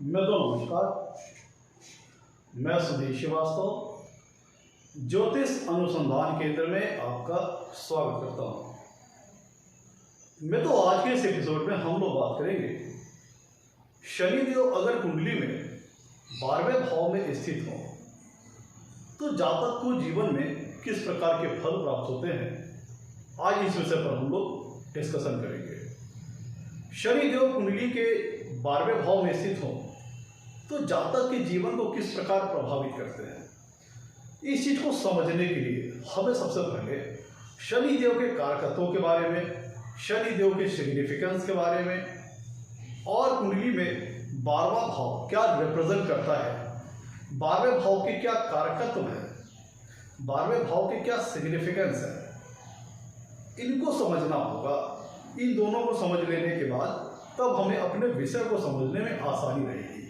नमस्कार। मैं सुधीर श्रीवास्तव ज्योतिष अनुसंधान केंद्र में आपका स्वागत करता हूं। मैं तो आज के इस एपिसोड में हम लोग बात करेंगे शनिदेव अगर कुंडली में 12वें भाव में स्थित हो तो जातक को जीवन में किस प्रकार के फल प्राप्त होते हैं, आज इस विषय पर हम लोग डिस्कशन करेंगे। शनिदेव कुंडली के 12वें भाव में स्थित हो तो जातक के जीवन को किस प्रकार प्रभावित करते हैं, इस चीज को समझने के लिए हमें सबसे पहले शनिदेव के कारकत्वों के बारे में, शनिदेव के सिग्निफिकेंस के बारे में और कुंडली में 12वां भाव क्या रिप्रेजेंट करता है, 12वें भाव के क्या कारकत्व है, 12वें भाव के क्या सिग्निफिकेंस है, इनको समझना होगा। इन दोनों को समझ लेने के बाद तब हमें अपने विषय को समझने में आसानी रहेगी।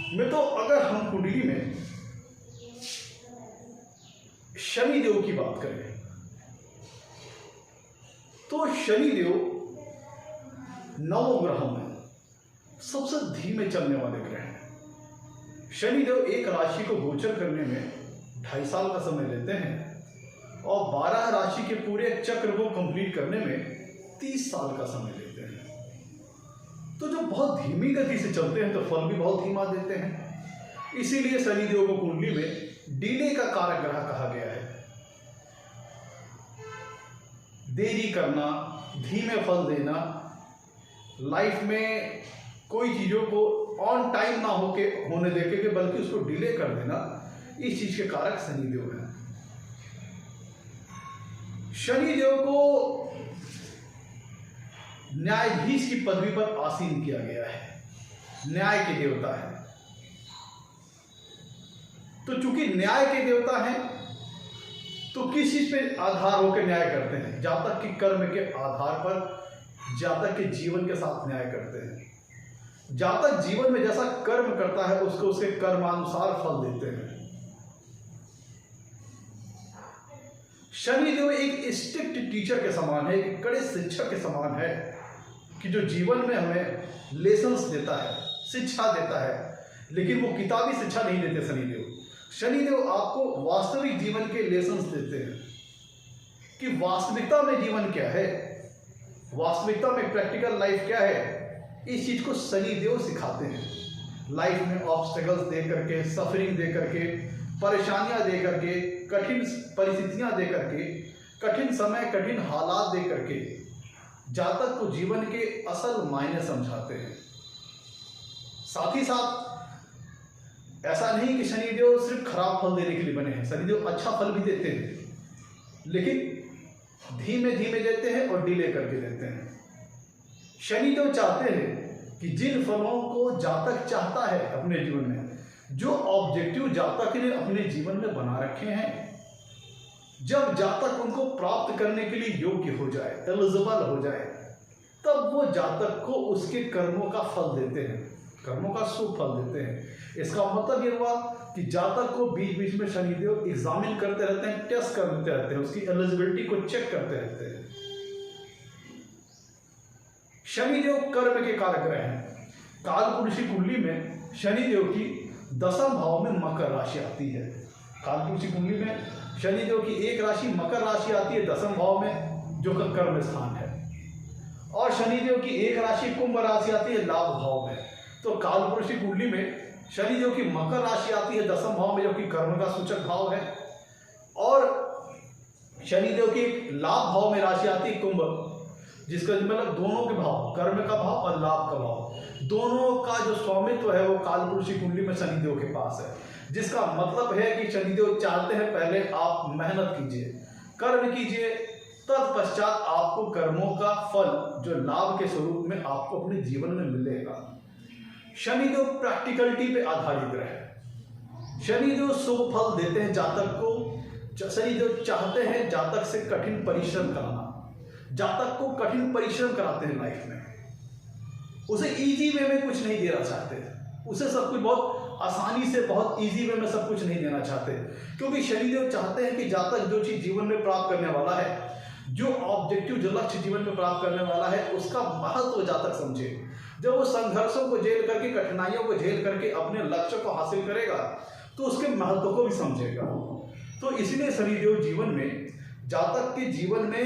मैं तो अगर हम कुंडली में शनिदेव की बात करें तो शनिदेव नवग्रह में सबसे धीमे चलने वाले ग्रह हैं। शनिदेव एक राशि को गोचर करने में 2.5 साल का समय लेते हैं और 12 राशि के पूरे चक्र को कंप्लीट करने में 30 साल का समय लेते हैं। तो जब बहुत धीमी गति से चलते हैं तो फल भी बहुत धीमा देते हैं। इसीलिए शनिदेव को कुंडली में डिले का कारक ग्रह कहा गया है। देरी करना, धीमे फल देना, लाइफ में कोई चीजों को ऑन टाइम ना होने देके के बल्कि उसको डिले कर देना, इस चीज के कारक शनिदेव है। शनिदेव को न्यायाधीश की पदवी पर आसीन किया गया है, न्याय के देवता है। तो चूंकि न्याय के देवता है तो किस चीज पे आधार होकर न्याय करते हैं, जातक के कर्म के आधार पर जातक के जीवन के साथ न्याय करते हैं। जातक जीवन में जैसा कर्म करता है उसको उसके कर्मानुसार फल देते हैं। शनिदेव एक स्ट्रिक्ट टीचर के समान है, एक कड़े शिक्षक के समान है कि जो जीवन में हमें लेसन्स देता है, शिक्षा देता है, लेकिन वो किताबी शिक्षा नहीं देते। शनिदेव आपको वास्तविक जीवन के लेसन्स देते हैं कि वास्तविकता में जीवन क्या है, वास्तविकता में प्रैक्टिकल लाइफ क्या है, इस चीज को शनिदेव सिखाते हैं। लाइफ में ऑब्स्टेकल्स दे करके, सफरिंग दे करके, परेशानियां दे करके, कठिन परिस्थितियां दे करके, कठिन समय, कठिन हालात दे करके जातक को जीवन के असल मायने समझाते हैं। साथ ही साथ ऐसा नहीं कि शनिदेव सिर्फ खराब फल देने के लिए बने हैं, शनिदेव अच्छा फल भी देते हैं, लेकिन धीमे धीमे देते हैं और डिले करके देते हैं। शनिदेव चाहते हैं कि जिन फलों को जातक चाहता है अपने जीवन में, जो ऑब्जेक्टिव जातक ने अपने जीवन में बना रखे हैं, जब जातक उनको प्राप्त करने के लिए योग्य हो जाए, एलिजिबल हो जाए, तब वो जातक को उसके कर्मों का फल देते हैं, कर्मों का शुभ फल देते हैं। इसका मतलब ये हुआ कि जातक को बीच बीच में शनिदेव एग्जामिन करते रहते हैं, टेस्ट करते रहते हैं, उसकी एलिजिबिलिटी को चेक करते रहते हैं। शनिदेव कर्म के कारक ग्रह हैं। कालपुरुष की कुंडली में शनिदेव की 10वें भाव में मकर राशि आती है। कालपुरुष की कुंडली में शनिदेव की एक राशि मकर राशि आती है 10वें भाव में, जो कि कर्म स्थान है, और शनिदेव की एक राशि कुंभ राशि आती है लाभ भाव में। तो कालपुरुष की कुंडली में शनिदेव की मकर राशि आती है 10वें भाव में, जो कि कर्म का सूचक भाव है, और शनिदेव की लाभ भाव में राशि आती है कुंभ, जिसका मतलब दोनों के भाव, कर्म का भाव और लाभ का भाव, दोनों का जो स्वामित्व है वो कालपुरुष की कुंडली में शनिदेव के पास है। जिसका मतलब है कि शनिदेव चाहते हैं पहले आप मेहनत कीजिए, कर्म कीजिए, तत्पश्चात आपको कर्मों का फल जो लाभ के स्वरूप में आपको अपने जीवन में मिलेगा। शनिदेव प्रैक्टिकलिटी पे आधारित ग्रह है। शनिदेव शुभ फल देते हैं जातक को। शनिदेव चाहते हैं जातक से कठिन परिश्रम कराना, जातक को कठिन परिश्रम कराते हैं लाइफ में, उसे इजी वे में कुछ नहीं देना चाहते, उसे सब कुछ बहुत आसानी से, बहुत इजी वे में सब कुछ नहीं देना चाहते, क्योंकि शनिदेव चाहते हैं कि जातक जो चीज जीवन में प्राप्त करने वाला है, जो ऑब्जेक्टिव, जो लक्ष्य जीवन में प्राप्त करने वाला है, उसका महत्व जातक समझे। जब वो संघर्षों को झेल करके, कठिनाइयों को झेल करके अपने लक्ष्य को हासिल करेगा तो उसके महत्व को भी समझेगा। तो इसलिए शनिदेव जीवन में, जातक के जीवन में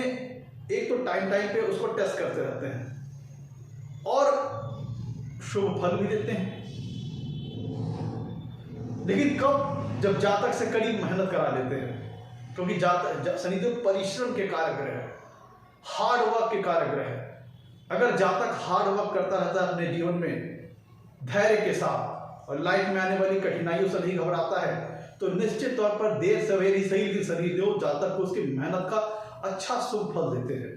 एक तो टाइम पे उसको टेस्ट करते रहते हैं और शुभ फल भी देते हैं। लेकिन कब? जब जातक से कड़ी मेहनत करा लेते हैं, क्योंकि शनिदेव परिश्रम के कारक ग्रह है, हार्ड वर्क के कारक ग्रह है। अगर जातक हार्ड वर्क करता रहता है अपने जीवन में धैर्य के साथ और लाइफ में आने वाली कठिनाइयों से नहीं घबराता है, तो निश्चित तौर पर देर सवेर ही सही कि शनिदेव जातक को उसकी मेहनत का अच्छा शुभ फल देते हैं।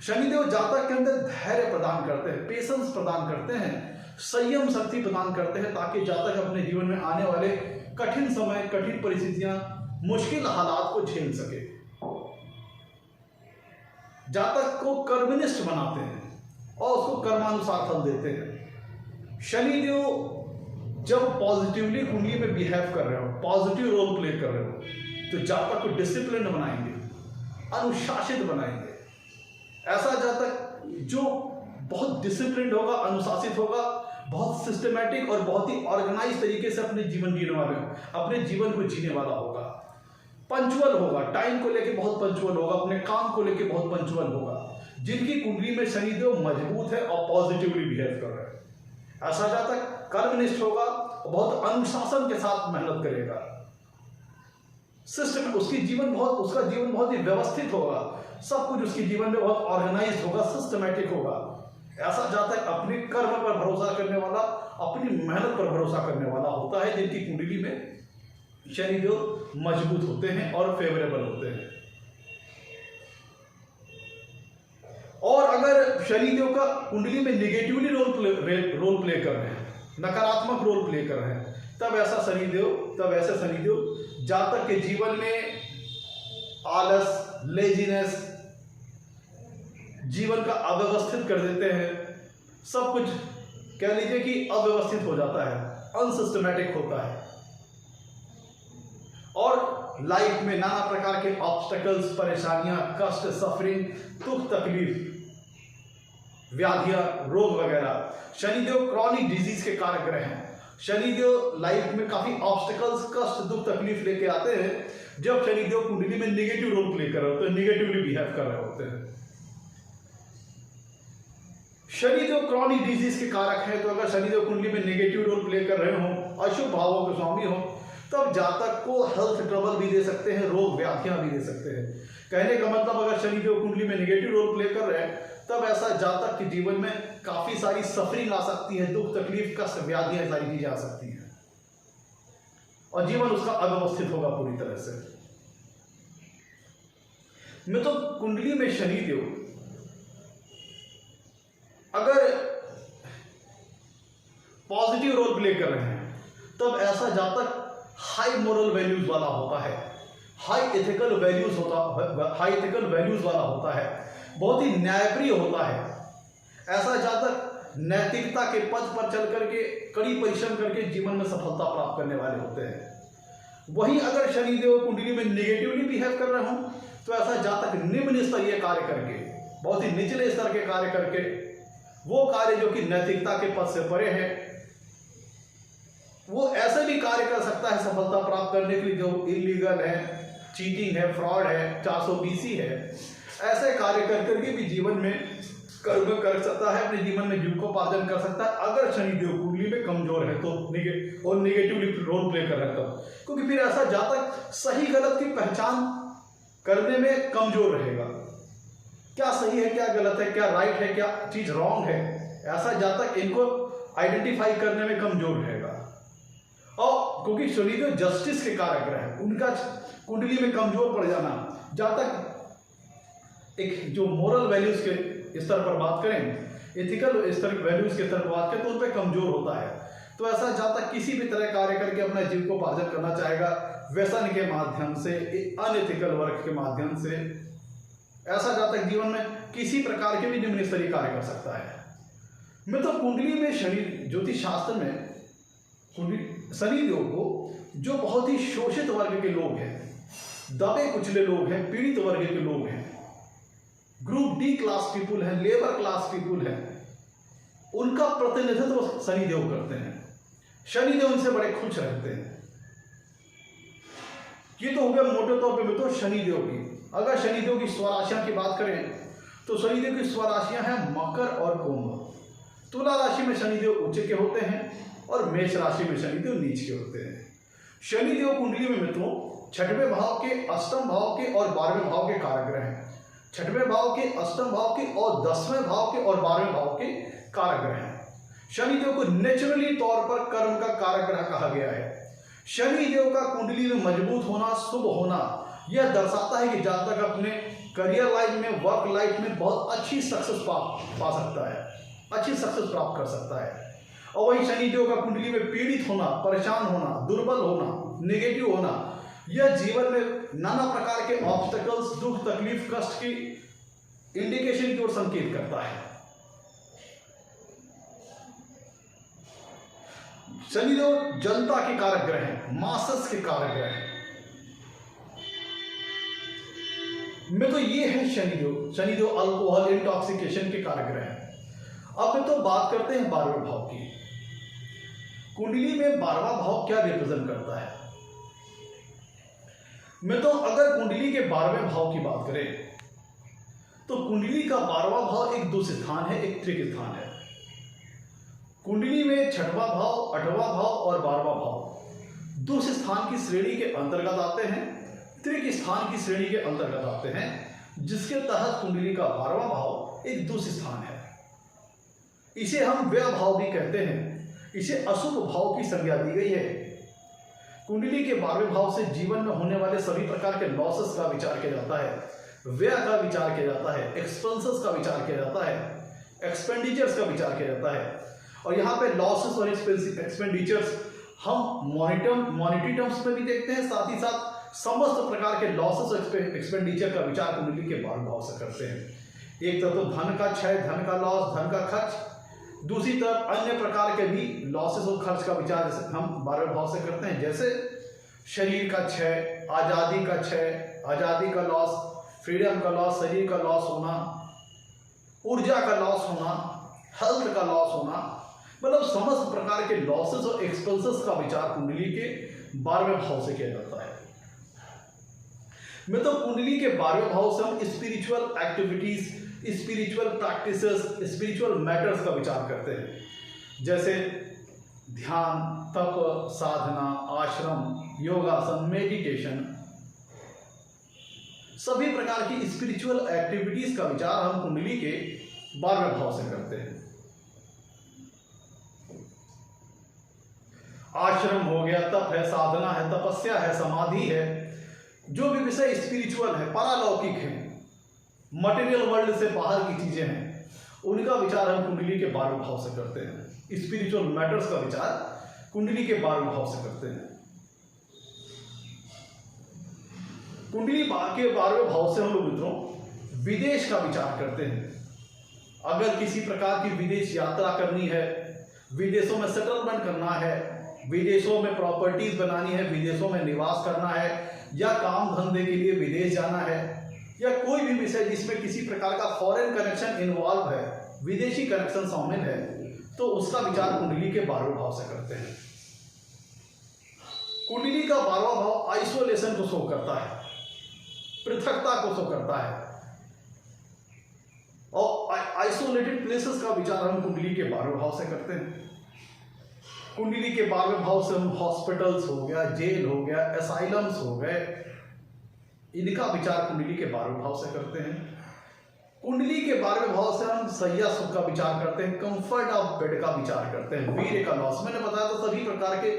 शनिदेव जातक के अंदर धैर्य प्रदान करते हैं, पेशेंस प्रदान करते हैं, संयम शक्ति प्रदान करते हैं, ताकि जातक अपने जीवन में आने वाले कठिन समय, कठिन परिस्थितियां, मुश्किल हालात को झेल सके। जातक को कर्मनिष्ठ बनाते हैं और उसको कर्मानुसार फल देते हैं। शनिदेव जब पॉजिटिवली कुंडली में बिहेव कर रहे हो, पॉजिटिव रोल प्ले कर रहे हो, तो जातक को डिसिप्लिन बनाएंगे, अनुशासित बनाएंगे। ऐसा जातक जो बहुत डिसिप्लिन होगा, अनुशासित होगा, बहुत सिस्टमैटिक और बहुत ही ऑर्गेनाइज तरीके से अपने जीवन जीने वाले, अपने जीवन को जीने वाला होगा। पंचुअल होगा, टाइम को लेके बहुत पंचुअल होगा, अपने काम को लेके बहुत पंचुअल होगा। जिनकी कुंडली में शनिदेव मजबूत है और पॉजिटिवली बिहेव कर रहा है, ऐसा जातक कर्मनिष्ठ होगा और बहुत अनुशासन के साथ मेहनत करेगा। सिस्टम, उसका जीवन बहुत ही व्यवस्थित होगा, सब कुछ उसके जीवन में बहुत ऑर्गेनाइज होगा, सिस्टमैटिक होगा। ऐसा जातक अपने कर्म पर भरोसा करने वाला, अपनी मेहनत पर भरोसा करने वाला होता है, जिनकी कुंडली में शनिदेव मजबूत होते हैं और फेवरेबल होते हैं। और अगर शनिदेव का कुंडली में निगेटिवली रोल प्ले कर रहे हैं, नकारात्मक रोल प्ले कर रहे हैं, तब ऐसे शनिदेव जातक के जीवन में आलस, लेजीनेस, जीवन का अव्यवस्थित कर देते हैं। सब कुछ कह लीजिए कि अव्यवस्थित हो जाता है, अनसिस्टमैटिक होता है और लाइफ में नाना प्रकार के ऑब्स्टेकल्स, परेशानियां, कष्ट, सफरिंग, दुख, तकलीफ, व्याधियां, रोग वगैरह। शनिदेव क्रॉनिक डिजीज के कारक ग्रह हैं। शनिदेव लाइफ में काफी ऑब्स्टेकल्स, कष्ट, दुख, तकलीफ लेके आते हैं जब शनिदेव कुंडली में निगेटिव रोल प्ले कर रहे होते हैं, निगेटिवली बिहेव कर रहे होते हैं। शनिदेव क्रॉनिक डिजीज के कारक है, तो अगर शनिदेव कुंडली में नेगेटिव रोल प्ले कर रहे हो, अशुभ भावों के स्वामी हो, तब जातक को हेल्थ ट्रबल भी दे सकते हैं, रोग व्याधियां भी दे सकते हैं। कहने का मतलब, अगर शनिदेव कुंडली में नेगेटिव रोल प्ले कर रहे हैं, तब ऐसा जातक के जीवन में काफी सारी सफरिंग आ सकती है, दुख, तकलीफ, कष्ट, व्याधियां, सारी चीजें आ सकती हैं और जीवन उसका अव्यवस्थित होगा पूरी तरह से। मैं तो कुंडली में शनिदेव अगर पॉजिटिव रोल प्ले कर रहे हैं, तब ऐसा जातक हाई मोरल वैल्यूज वाला होता है, हाई एथिकल वैल्यूज वाला होता है, बहुत ही न्यायप्रिय होता है। ऐसा जातक नैतिकता के पथ पर चल करके, कड़ी परिश्रम करके जीवन में सफलता प्राप्त करने वाले होते हैं। वहीं अगर शनिदेव कुंडली में निगेटिवली बिहेव कर रहे हो, तो ऐसा जातक निम्न स्तरीय कार्य करके, बहुत ही निचले स्तर के कार्य करके, वो कार्य जो कि नैतिकता के पथ से परे है, वो ऐसे भी कार्य कर सकता है सफलता प्राप्त करने के लिए जो इलीगल है, चीटिंग है, फ्रॉड है, 420 है। ऐसे कार्य कर करके भी जीवन में कर्म कर सकता है, अपने जीवन में जीविकोपार्जन कर सकता है, अगर शनिदेव कुंडली में कमजोर है तो और निगेटिवली रोल प्ले कर रहा है तब। क्योंकि फिर ऐसा जातक सही गलत की पहचान करने में कमजोर रहेगा। क्या सही है, क्या गलत है, क्या राइट है, क्या चीज रॉन्ग है, ऐसा जातक इनको आइडेंटिफाई करने में कमजोर रहेगा। और क्योंकि शनिदेव जस्टिस के कारक ग्रह है, उनका कुंडली में कमजोर पड़ जाना, जातक एक जो मोरल वैल्यूज के स्तर पर बात करें, एथिकल स्तर वैल्यूज के स्तर पर बात करें, तो उन पर कमजोर होता है। तो ऐसा जातक किसी भी तरह कार्य करके अपना जीविकोपार्जन करना चाहेगा, व्यसन के माध्यम से, अनएथिकल वर्क के माध्यम से। ऐसा जातक जीवन में किसी प्रकार के भी निम्न स्तरीय कार्य कर सकता है। मैं तो कुंडली में शनि, ज्योतिष शास्त्र में शनिदेव को जो बहुत ही शोषित वर्ग के लोग हैं, दबे कुचले लोग हैं, पीड़ित वर्ग के लोग हैं, ग्रुप डी क्लास पीपुल हैं, लेबर क्लास पीपुल हैं, उनका प्रतिनिधित्व शनिदेव करते हैं। शनिदेव उनसे बड़े खुश रहते हैं। ये तो हो गया मोटे तौर पे मित्रों शनिदेव की। अगर शनिदेव की स्वराशियां की बात करें तो शनिदेव की स्वराशियां हैं मकर और कुंभ। तुला राशि में शनिदेव उच्च के होते हैं और मेष राशि में शनिदेव नीच के होते हैं। शनिदेव कुंडली में मित्रों छठवें भाव के, अष्टम भाव के और 12वें भाव के कारक ग्रह हैं। छठवें भाव के, अष्टम भाव के और 10वें भाव के और 12वें भाव के कारक ग्रह हैं। शनिदेव को नेचुरली तौर पर कर्म का कारक ग्रह कहा गया है। शनिदेव का कुंडली में मजबूत होना, शुभ होना, यह दर्शाता है कि जातक अपने करियर लाइफ में, वर्क लाइफ में बहुत अच्छी सक्सेस पा सकता है, अच्छी सक्सेस प्राप्त कर सकता है। और वही शनिदेव का कुंडली में पीड़ित होना, परेशान होना, दुर्बल होना, नेगेटिव होना, यह जीवन में नाना प्रकार के ऑब्स्टेकल्स, दुख, तकलीफ, कष्ट की इंडिकेशन की ओर संकेत करता है। शनिदेव जनता के कारक ग्रह हैं, मासस के कारक ग्रह हैं। में तो ये है शनिदेव अल्कोहल, इंटॉक्सिकेशन के कारक ग्रह हैं। अब में तो बात करते हैं 12वें भाव की। कुंडली में 12वां भाव क्या रिप्रेजेंट करता है? में तो अगर कुंडली के 12वें भाव की बात करें तो कुंडली का 12वां भाव एक दुष्ट स्थान है, एक त्रिक स्थान है। कुंडली में 6वां भाव, 8वां भाव और 12वां भाव दुष्ट स्थान की श्रेणी के अंतर्गत आते हैं, त्रिक स्थान की श्रेणी के अंतर्गत आते हैं, जिसके तहत कुंडली का 12वां भाव एक दुष्ट स्थान है। इसे हम व्यय भाव भी कहते हैं। इसे अशुभ भाव की संज्ञा दी गई है। कुंडली के 12वें भाव से जीवन में होने वाले सभी प्रकार के लॉसेस का विचार किया जाता है, व्यय का विचार किया जाता है, एक्सपेंसेस का विचार किया जाता है, एक्सपेंडिचर्स का विचार किया जाता है। और यहाँ पे लॉसेस और एक्सपेंडिचर्स हम मॉनिटरी टर्म्स में भी देखते हैं, साथ ही साथ समस्त प्रकार के लॉसेस और एक्सपेंडिचर का विचार कुंडली के 12वें भाव से करते हैं। एक तरफ तो धन का क्षय, धन का लॉस, धन का खर्च, दूसरी तरफ अन्य प्रकार के भी लॉसेस और खर्च का विचार जैसे हम 12वें भाव से करते हैं, जैसे शरीर का क्षय, आज़ादी का क्षय, आज़ादी का लॉस, फ्रीडम का लॉस, शरीर का लॉस होना, ऊर्जा का लॉस होना, हेल्थ का लॉस होना, मतलब समस्त प्रकार के लॉसेस और एक्सपेंसेस का विचार कुंडली के 12वें भाव से किया जाता है। में तो कुंडली के 12वें भाव से हम spiritual activities, spiritual practices, spiritual matters का विचार करते हैं, जैसे ध्यान, तप, साधना, आश्रम, योगासन, मेडिटेशन, सभी प्रकार की स्पिरिचुअल एक्टिविटीज का विचार हम कुंडली के 12वें भाव से करते हैं। आश्रम हो गया, तप है, साधना है, तपस्या है, समाधि है, जो भी विषय स्पिरिचुअल है, पारलौकिक है, मटेरियल वर्ल्ड से बाहर की चीजें हैं, उनका विचार हम कुंडली के 12वें भाव से करते हैं। स्पिरिचुअल मैटर्स का विचार कुंडली के 12वें भाव से करते हैं। कुंडली के 12वें भाव से हम लोग मित्रों विदेश का विचार करते हैं। अगर किसी प्रकार की विदेश यात्रा करनी है, विदेशों में सेटलमेंट करना है, विदेशों में प्रॉपर्टीज बनानी है, विदेशों में निवास करना है, या काम धंधे के लिए विदेश जाना है, या कोई भी विषय जिसमें किसी प्रकार का फॉरेन कनेक्शन इन्वॉल्व है, विदेशी कनेक्शन शामिल है, तो उसका विचार कुंडली के 12वें भाव से करते हैं। कुंडली का 12वां भाव आइसोलेशन को शो करता है, पृथकता को शो करता है, और आइसोलेटेड प्लेसेस का विचार हम कुंडली के 12वें भाव से करते हैं। कुंडली के 12वें भाव से हम हॉस्पिटल्स हो गया, जेल हो गया, एसाइलम्स हो गए, इनका विचार कुंडली के 12वें भाव से करते हैं। कुंडली के 12वें भाव से हम सैया सुख का विचार करते हैं, कंफर्ट ऑफ बेड का विचार करते हैं, वीर्य का लॉस, मैंने बताया तो सभी प्रकार के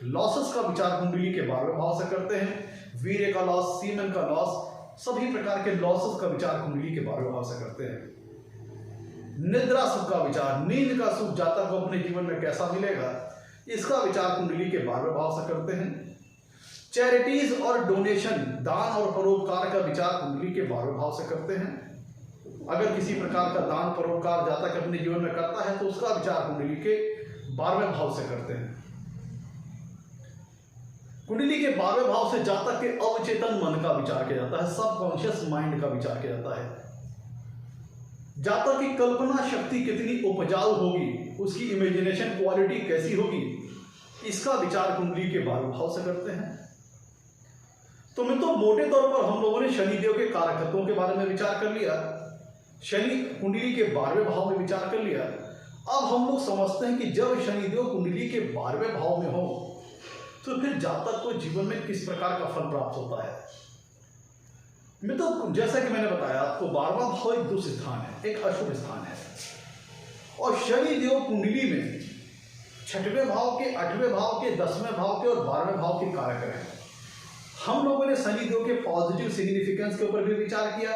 लॉसेस का विचार कुंडली के 12वें भाव से करते हैं। वीर्य का लॉस, सीमन का लॉस, सभी प्रकार के लॉसेस का विचार कुंडली के 12वें भाव से करते हैं। निद्रा सुख का विचार, नींद का सुख जातक को अपने जीवन में कैसा मिलेगा, इसका विचार कुंडली के 12वें भाव से करते हैं। चैरिटीज और डोनेशन, दान और परोपकार का विचार कुंडली के 12वें भाव से करते हैं। अगर किसी प्रकार का दान परोपकार जातक अपने जीवन में करता है तो उसका विचार कुंडली के 12वें भाव से करते हैं। कुंडली के 12वें भाव से जातक के अवचेतन मन का विचार किया जाता है, सबकॉन्शियस माइंड का विचार किया जाता है। जातक की कल्पना शक्ति कितनी उपजाऊ होगी, उसकी इमेजिनेशन क्वालिटी कैसी होगी, इसका विचार कुंडली के 12वें भाव से करते हैं। तो मित्रों, मोटे तौर पर हम लोगों ने शनिदेव के कारकत्वों के बारे में विचार कर लिया, शनि कुंडली के 12वें भाव में विचार कर लिया। अब हम लोग समझते हैं कि जब शनिदेव कुंडली के 12वें भाव में हो तो फिर जातक को जीवन में किस प्रकार का फल प्राप्त होता है। मित्रों, जैसा कि मैंने बताया आपको, 12वां भाव एक दुष्ट स्थान है, एक अशुभ स्थान है, और शनिदेव कुंडली में 6वें भाव के, 8वें भाव के, 10वें भाव के और 12वें भाव के कारक हैं। हम लोगों ने शनिदेव के पॉजिटिव सिग्निफिकेंस के ऊपर भी विचार किया,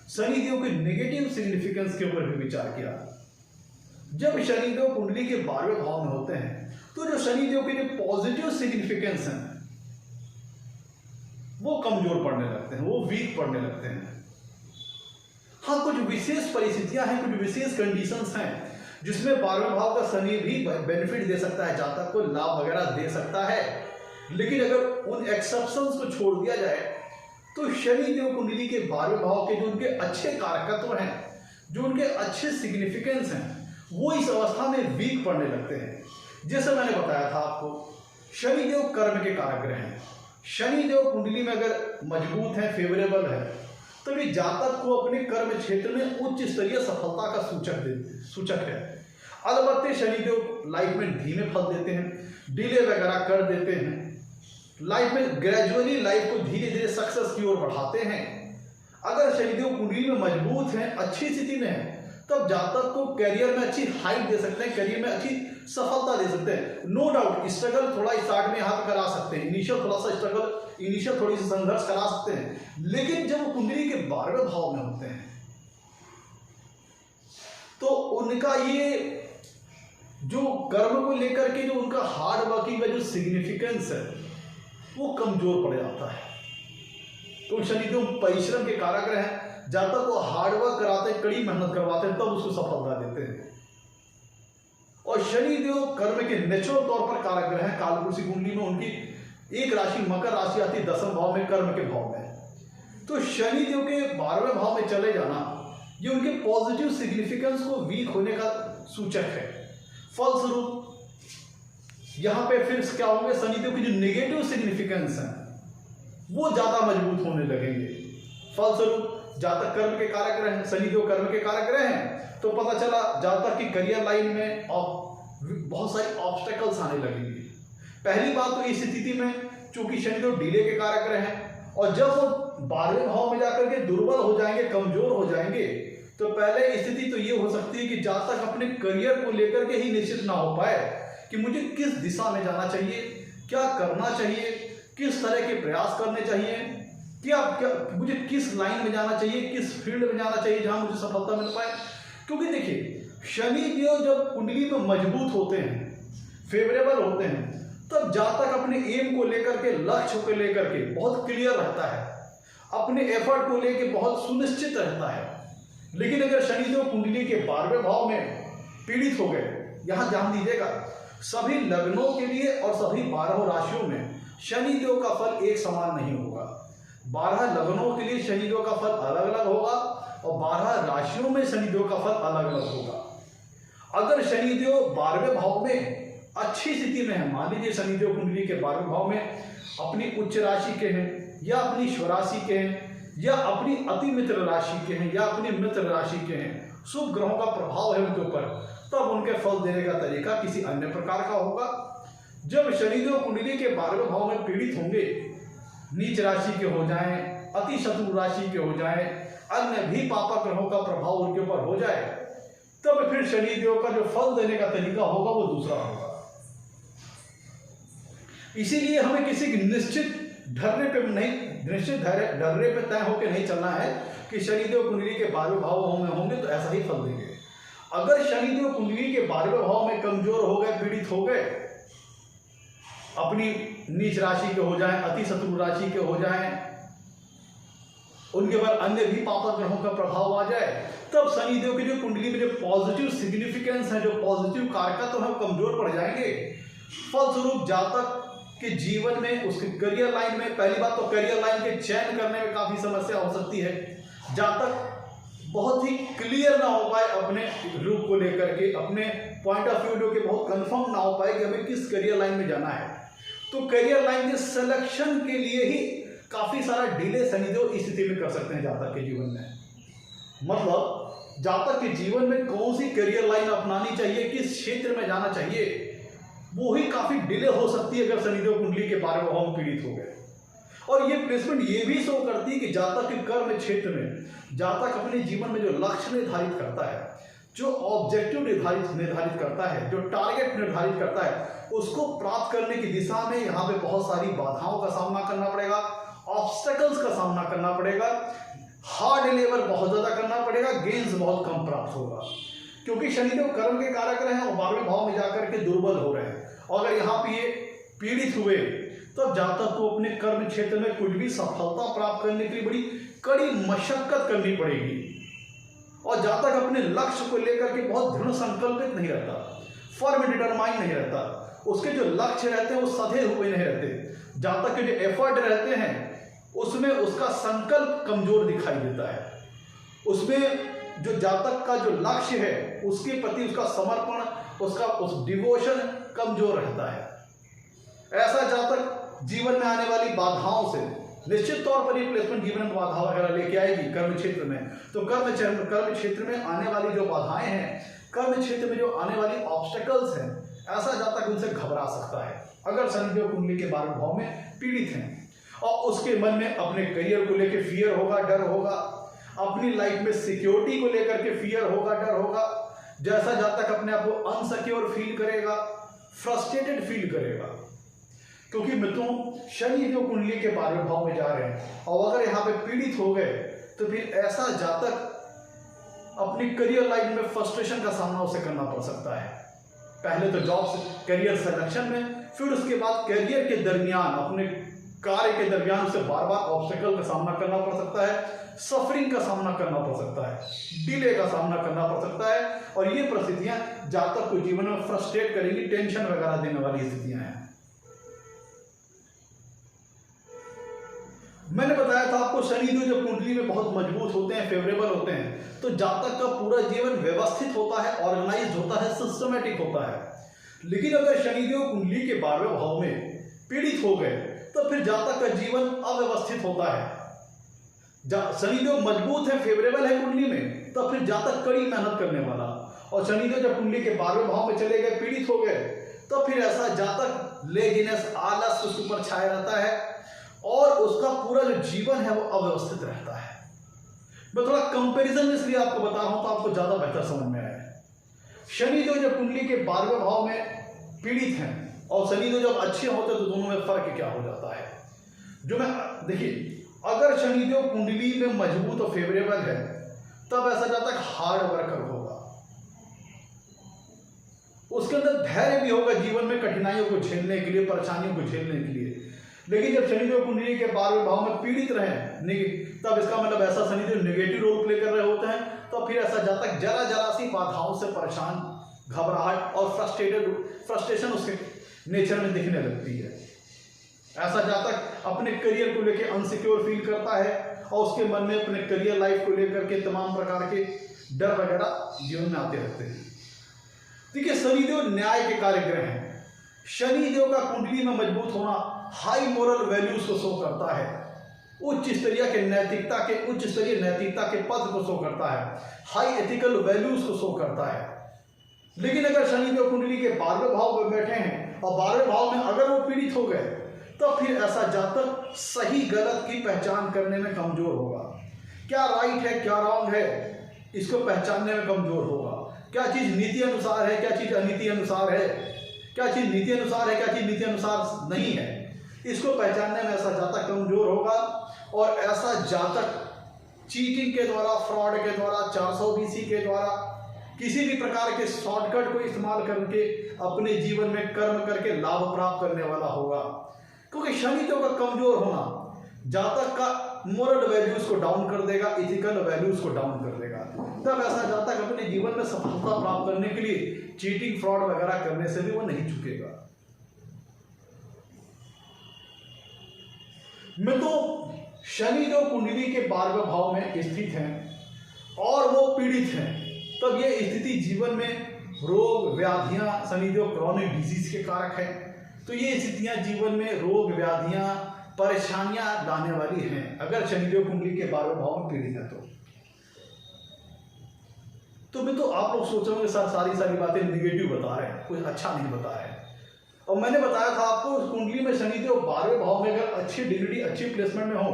शनिदेव के नेगेटिव सिग्निफिकेंस के ऊपर भी विचार किया। जब शनिदेव कुंडली के 12वें भाव में होते हैं तो जो शनिदेव के जो पॉजिटिव सिग्निफिकेंस हैं वो कमजोर पड़ने लगते हैं, वो वीक पड़ने लगते हैं। हाँ, कुछ विशेष परिस्थितियां हैं, कुछ विशेष कंडीशंस हैं जिसमें 12वें भाव का शनि भी बेनिफिट दे सकता है, जातक को लाभ वगैरह दे सकता है। लेकिन अगर उन एक्सेप्शंस को छोड़ दिया जाए तो शनिदेव कुंडली के 12वें भाव के जो उनके अच्छे कारकत्व हैं, जो उनके अच्छे सिग्निफिकेंस हैं, वो इस अवस्था में वीक पड़ने लगते हैं। जैसे मैंने बताया था आपको, शनिदेव कर्म के कारक ग्रह हैं। शनिदेव कुंडली में अगर मजबूत है, फेवरेबल है, तो ये जातक को अपने कर्म क्षेत्र में उच्च स्तरीय सफलता का सूचक है। अलबत्ते शनिदेव लाइफ में धीमे फल देते हैं, डिले वगैरह कर देते हैं, लाइफ में ग्रेजुअली लाइफ को धीरे धीरे सक्सेस की ओर बढ़ाते हैं। अगर शनिदेव कुंडली में मजबूत है, अच्छी स्थिति में है, तब जातक को करियर में अच्छी हाइट दे सकते हैं, करियर में अच्छी सफलता दे सकते हैं। नो डाउट स्ट्रगल थोड़ा स्टार्ट में हाथ करा सकते हैं, इनिशियल थोड़ा सा स्ट्रगल, इनिशियल थोड़ी सी संघर्ष करा सकते हैं, लेकिन जब वो कुंडली के 12वें भाव में होते हैं तो उनका ये जो कर्म को लेकर के जो उनका हार्ड वर्किंग का जो सिग्निफिकेंस है वो कमजोर पड़ जाता है। तो शनिदेव परिश्रम के कारक ग्रह हैं, जातक को हार्डवर्क कराते हैं, कड़ी मेहनत करवाते हैं, तब उसको सफलता देते हैं। और शनिदेव कर्म के नेचुरल तौर पर कारक ग्रह हैं। कालपुरुषी कुंडली में उनकी एक राशि मकर राशि आती है 10वें भाव में, कर्म के भाव में। तो शनिदेव के 12वें भाव में चले जाना ये उनके पॉजिटिव सिग्निफिकेंस को वीक होने का सूचक है। फलस्वरूप यहां पे फिर क्या होंगे, शनिदेव की जो नेगेटिव सिग्निफिकेंस है वो ज्यादा मजबूत होने लगेंगे। फलस्वरूप जातक कर्म के कारक ग्रह हैं, शनिदेव कर्म के कारक ग्रह हैं, तो पता चला जातक की करियर लाइन में बहुत सारी ऑब्स्टेकल्स आने लगेंगे। पहली बात तो इस स्थिति में चूंकि शनिदेव डिले के कारक ग्रह हैं, और जब वो 12वें भाव में जाकर के दुर्बल हो जाएंगे, कमजोर हो जाएंगे, तो पहले स्थिति तो ये हो सकती है कि जातक अपने करियर को लेकर के ही निश्चित ना हो पाए कि मुझे किस दिशा में जाना चाहिए, क्या करना चाहिए, किस तरह के प्रयास करने चाहिए, क्या मुझे किस लाइन में जाना चाहिए, किस फील्ड में जाना चाहिए जहां मुझे सफलता मिल पाए। क्योंकि देखिए, शनिदेव जब कुंडली में मजबूत होते हैं, फेवरेबल होते हैं, तब जातक अपने एम को लेकर के, लक्ष्य को लेकर के बहुत क्लियर रहता है, अपने एफर्ट को लेकर बहुत सुनिश्चित रहता है। लेकिन अगर शनिदेव कुंडली के 12वें भाव में पीड़ित हो गए, यहां ध्यान दीजिएगा, सभी लग्नों के लिए और सभी 12 राशियों में शनिदेव का फल एक समान नहीं होगा। 12 लग्नों के लिए शनिदेव का फल अलग अलग होगा और 12 राशियों में शनिदेव का फल अलग अलग होगा। अगर शनिदेव 12वें भाव में अच्छी स्थिति में है, मान लीजिए शनिदेव कुंडली के 12वें भाव में अपनी उच्च राशि के हैं, या अपनी स्वराशि के हैं, या अपनी अति मित्र राशि के हैं, या अपनी मित्र राशि के हैं, शुभ ग्रहों का प्रभाव है उनके ऊपर, तब उनके फल देने का तरीका किसी अन्य प्रकार का होगा। जब शनिदेव कुंडली के 12वें भाव में पीड़ित होंगे, नीच राशि के हो जाएं, अति शत्रु राशि के हो जाएं, अन्य भी पापा ग्रहों का प्रभाव उनके ऊपर हो जाए, तब फिर शनिदेव का जो फल देने का तरीका होगा वो दूसरा होगा। इसीलिए हमें किसी निश्चित ढर्रे पे नहीं, निश्चित ढर्रे पे तय होकर नहीं चलना है कि शनिदेव कुंडली के 12वें भाव में होंगे तो ऐसा ही फल देंगे। अगर शनिदेव कुंडली के 12वें भाव में कमजोर हो गए, पीड़ित हो गए, अपनी नीच राशि के हो जाएं, अति शत्रु राशि के हो जाएं, उनके बाद अन्य भी पापा ग्रहों का प्रभाव आ जाए, तब शनिदेव की जो कुंडली में जो पॉजिटिव सिग्निफिकेंस है, जो पॉजिटिव कारकत्व तो है, कमजोर पड़ जाएंगे। फलस्वरूप जातक के जीवन में, उसके करियर लाइन में, पहली बात तो करियर लाइन के चयन करने में काफी समस्या हो सकती है। जातक बहुत ही क्लियर ना हो पाए अपने रूप को लेकर के, अपने पॉइंट ऑफ व्यू के बहुत कंफर्म ना हो पाए कि हमें किस करियर लाइन में जाना है, तो करियर लाइन के सिलेक्शन के लिए ही काफी सारा डिले शनिदेव इस स्थिति में कर सकते हैं जातक के जीवन में। मतलब जातक के जीवन में कौन सी करियर लाइन अपनानी चाहिए, किस क्षेत्र में जाना चाहिए, वो ही काफी डिले हो सकती है अगर शनिदेव कुंडली के 12वें भाव में पीड़ित हो गए। और ये प्लेसमेंट ये भी शो करती है कि जातक के कर्म क्षेत्र में जातक अपने जीवन में जो लक्ष्य निर्धारित करता है, जो ऑब्जेक्टिव निर्धारित करता है, जो टारगेट निर्धारित करता है, उसको प्राप्त करने की दिशा में यहाँ पे बहुत सारी बाधाओं का सामना करना पड़ेगा, ऑब्स्टेकल्स का सामना करना पड़ेगा, हार्ड लेबर बहुत ज्यादा करना पड़ेगा, गेन्स बहुत कम प्राप्त होगा, क्योंकि शनिदेव कर्म के कारक रहे हैं और 12वें भाव में जाकर के दुर्बल हो रहे हैं। और अगर यहाँ पे ये पीड़ित हुए तो जातक को अपने कर्म क्षेत्र में कुछ भी सफलता प्राप्त करने के लिए बड़ी कड़ी मशक्कत करनी पड़ेगी। और जातक अपने लक्ष्य को लेकर के बहुत दृढ़ संकल्पित नहीं रहता, फर्म डिटरमाइन नहीं रहता, उसके जो लक्ष्य रहते हैं वो सधे हुए नहीं रहते। जातक के जो एफर्ट रहते हैं उसमें उसका संकल्प कमजोर दिखाई देता है, उसमें जो जातक का जो लक्ष्य है उसके प्रति उसका समर्पण, उसका उस डिवोशन कमजोर रहता है। ऐसा जातक जीवन में आने वाली बाधाओं से निश्चित तौर पर ये प्लेसमेंट जीवन में बाधा वगैरह लेके आएगी कर्म क्षेत्र में। तो कर्म क्षेत्र में आने वाली जो बाधाएं हैं, कर्म क्षेत्र में जो आने वाली ऑब्स्टेकल्स हैं, ऐसा जातक उनसे घबरा सकता है अगर शनिदेव कुंडली के 12वें भाव में पीड़ित हैं। और उसके मन में अपने करियर को लेकर फियर होगा, डर होगा, अपनी लाइफ में सिक्योरिटी को लेकर के फियर होगा, डर होगा। जैसा जातक अपने आप को अनसिक्योर फील करेगा, फ्रस्ट्रेटेड फील करेगा, क्योंकि मित्रों शनि जो कुंडली के 12वें भाव में जा रहे हैं और अगर यहाँ पे पीड़ित हो गए तो फिर ऐसा जातक अपनी करियर लाइन में फ्रस्ट्रेशन का सामना उसे करना पड़ सकता है। पहले तो जॉब करियर सिलेक्शन में, फिर उसके बाद करियर के दरमियान, अपने कार्य के दरमियान उसे बार बार ऑब्स्टेकल का सामना करना पड़ सकता है, सफरिंग का सामना करना पड़ सकता है, डिले का सामना करना पड़ सकता है। और ये परिस्थितियां जातक को जीवन में फ्रस्ट्रेट करेंगी, टेंशन वगैरह देने वाली स्थितियां हैं। मैंने बताया था आपको शनिदेव जब कुंडली में बहुत मजबूत होते हैं, फेवरेबल होते हैं, तो जातक का पूरा जीवन व्यवस्थित होता है, ऑर्गेनाइज्ड होता है, सिस्टमेटिक होता है। लेकिन अगर शनिदेव कुंडली के 12वें भाव में पीड़ित हो गए तो फिर जातक का जीवन अव्यवस्थित होता है। शनिदेव मजबूत है, फेवरेबल है कुंडली में, तो फिर जातक कड़ी मेहनत करने वाला। और शनिदेव जब कुंडली के 12वें भाव में चले गए, पीड़ित हो गए, तो फिर ऐसा जातक लेजीनेस, आलस उसके ऊपर छाया रहता है और उसका पूरा जो जीवन है वो अव्यवस्थित रहता है। मैं थोड़ा कंपैरिजन इसलिए आपको बता रहा हूं तो आपको ज्यादा बेहतर समझ में आए। शनिदेव जब कुंडली के 12वें भाव में पीड़ित हैं और शनिदेव जब अच्छे होते तो दोनों में फर्क क्या हो जाता है। जो मैं देखिए, अगर शनिदेव कुंडली में मजबूत और फेवरेबल है तब ऐसा जातक हार्ड वर्कर होगा, उसके अंदर धैर्य भी होगा जीवन में कठिनाइयों को झेलने के लिए, परेशानियों को झेलने के लिए। लेकिन जब शनिदेव कुंडली के 12वें भाव में पीड़ित रहे, तब इसका मतलब ऐसा शनिदेव नेगेटिव रोल प्ले कर रहे होते हैं, तो फिर ऐसा जातक जरा सी बाधाओं से परेशान, घबराहट और फ्रस्ट्रेशन उसके नेचर में दिखने लगती है। ऐसा जातक अपने करियर को लेकर अनसिक्योर फील करता है और उसके मन में अपने करियर लाइफ को लेकर के तमाम प्रकार के डर वगैरह जीवन में आते रहते हैं। देखिए, शनिदेव न्याय के कार्यग्रह हैं। शनिदेव का कुंडली में मजबूत होना हाई मोरल वैल्यूज को शो करता है, उच्च स्तरीय नैतिकता के पद को शो करता है, हाई एथिकल वैल्यूज को शो करता है। लेकिन अगर शनिदेव कुंडली के 12वें भाव में बैठे हैं और 12वें भाव में अगर वो पीड़ित हो गए तो फिर ऐसा जातक सही गलत की पहचान करने में कमजोर होगा। क्या राइट है, क्या रॉन्ग है, इसको पहचानने में कमजोर होगा। क्या चीज नीति अनुसार है, क्या चीज अनीति अनुसार है, क्या चीज नीति अनुसार है, क्या चीज नीति अनुसार नहीं है, इसको पहचानने में ऐसा जातक कमजोर होगा। और ऐसा जातक चीटिंग के द्वारा, फ्रॉड के द्वारा, 420 के द्वारा, किसी भी प्रकार के शॉर्टकट को इस्तेमाल करके अपने जीवन में कर्म करके लाभ प्राप्त करने वाला होगा। क्योंकि शनिदेव का कमजोर होना जातक का मोरल वैल्यूज को डाउन कर देगा, इथिकल वैल्यूज को डाउन कर देगा। तब ऐसा जातक अपने जीवन में सफलता प्राप्त करने के लिए चीटिंग, फ्रॉड वगैरह करने से भी वो नहीं चुकेगा। मैं तो शनि जो कुंडली के 12वें भाव में स्थित हैं और वो पीड़ित हैं, तब ये स्थिति जीवन में रोग व्याधियां, शनिदेव क्रॉनिक डिजीज के कारक है। तो ये स्थितियां जीवन में रोग व्याधियां परेशानियां लाने वाली हैं अगर शनिदेव कुंडली के 12वें भाव में पीड़ित है। तो मैं तो आप लोग सोच रहे होंगे सर सारी बातें निगेटिव बता रहे हैं, कुछ अच्छा नहीं बता रहे हैं। और मैंने बताया था आपको कुंडली में शनिदेव 12वें भाव में अगर अच्छी डिग्री अच्छी प्लेसमेंट में हो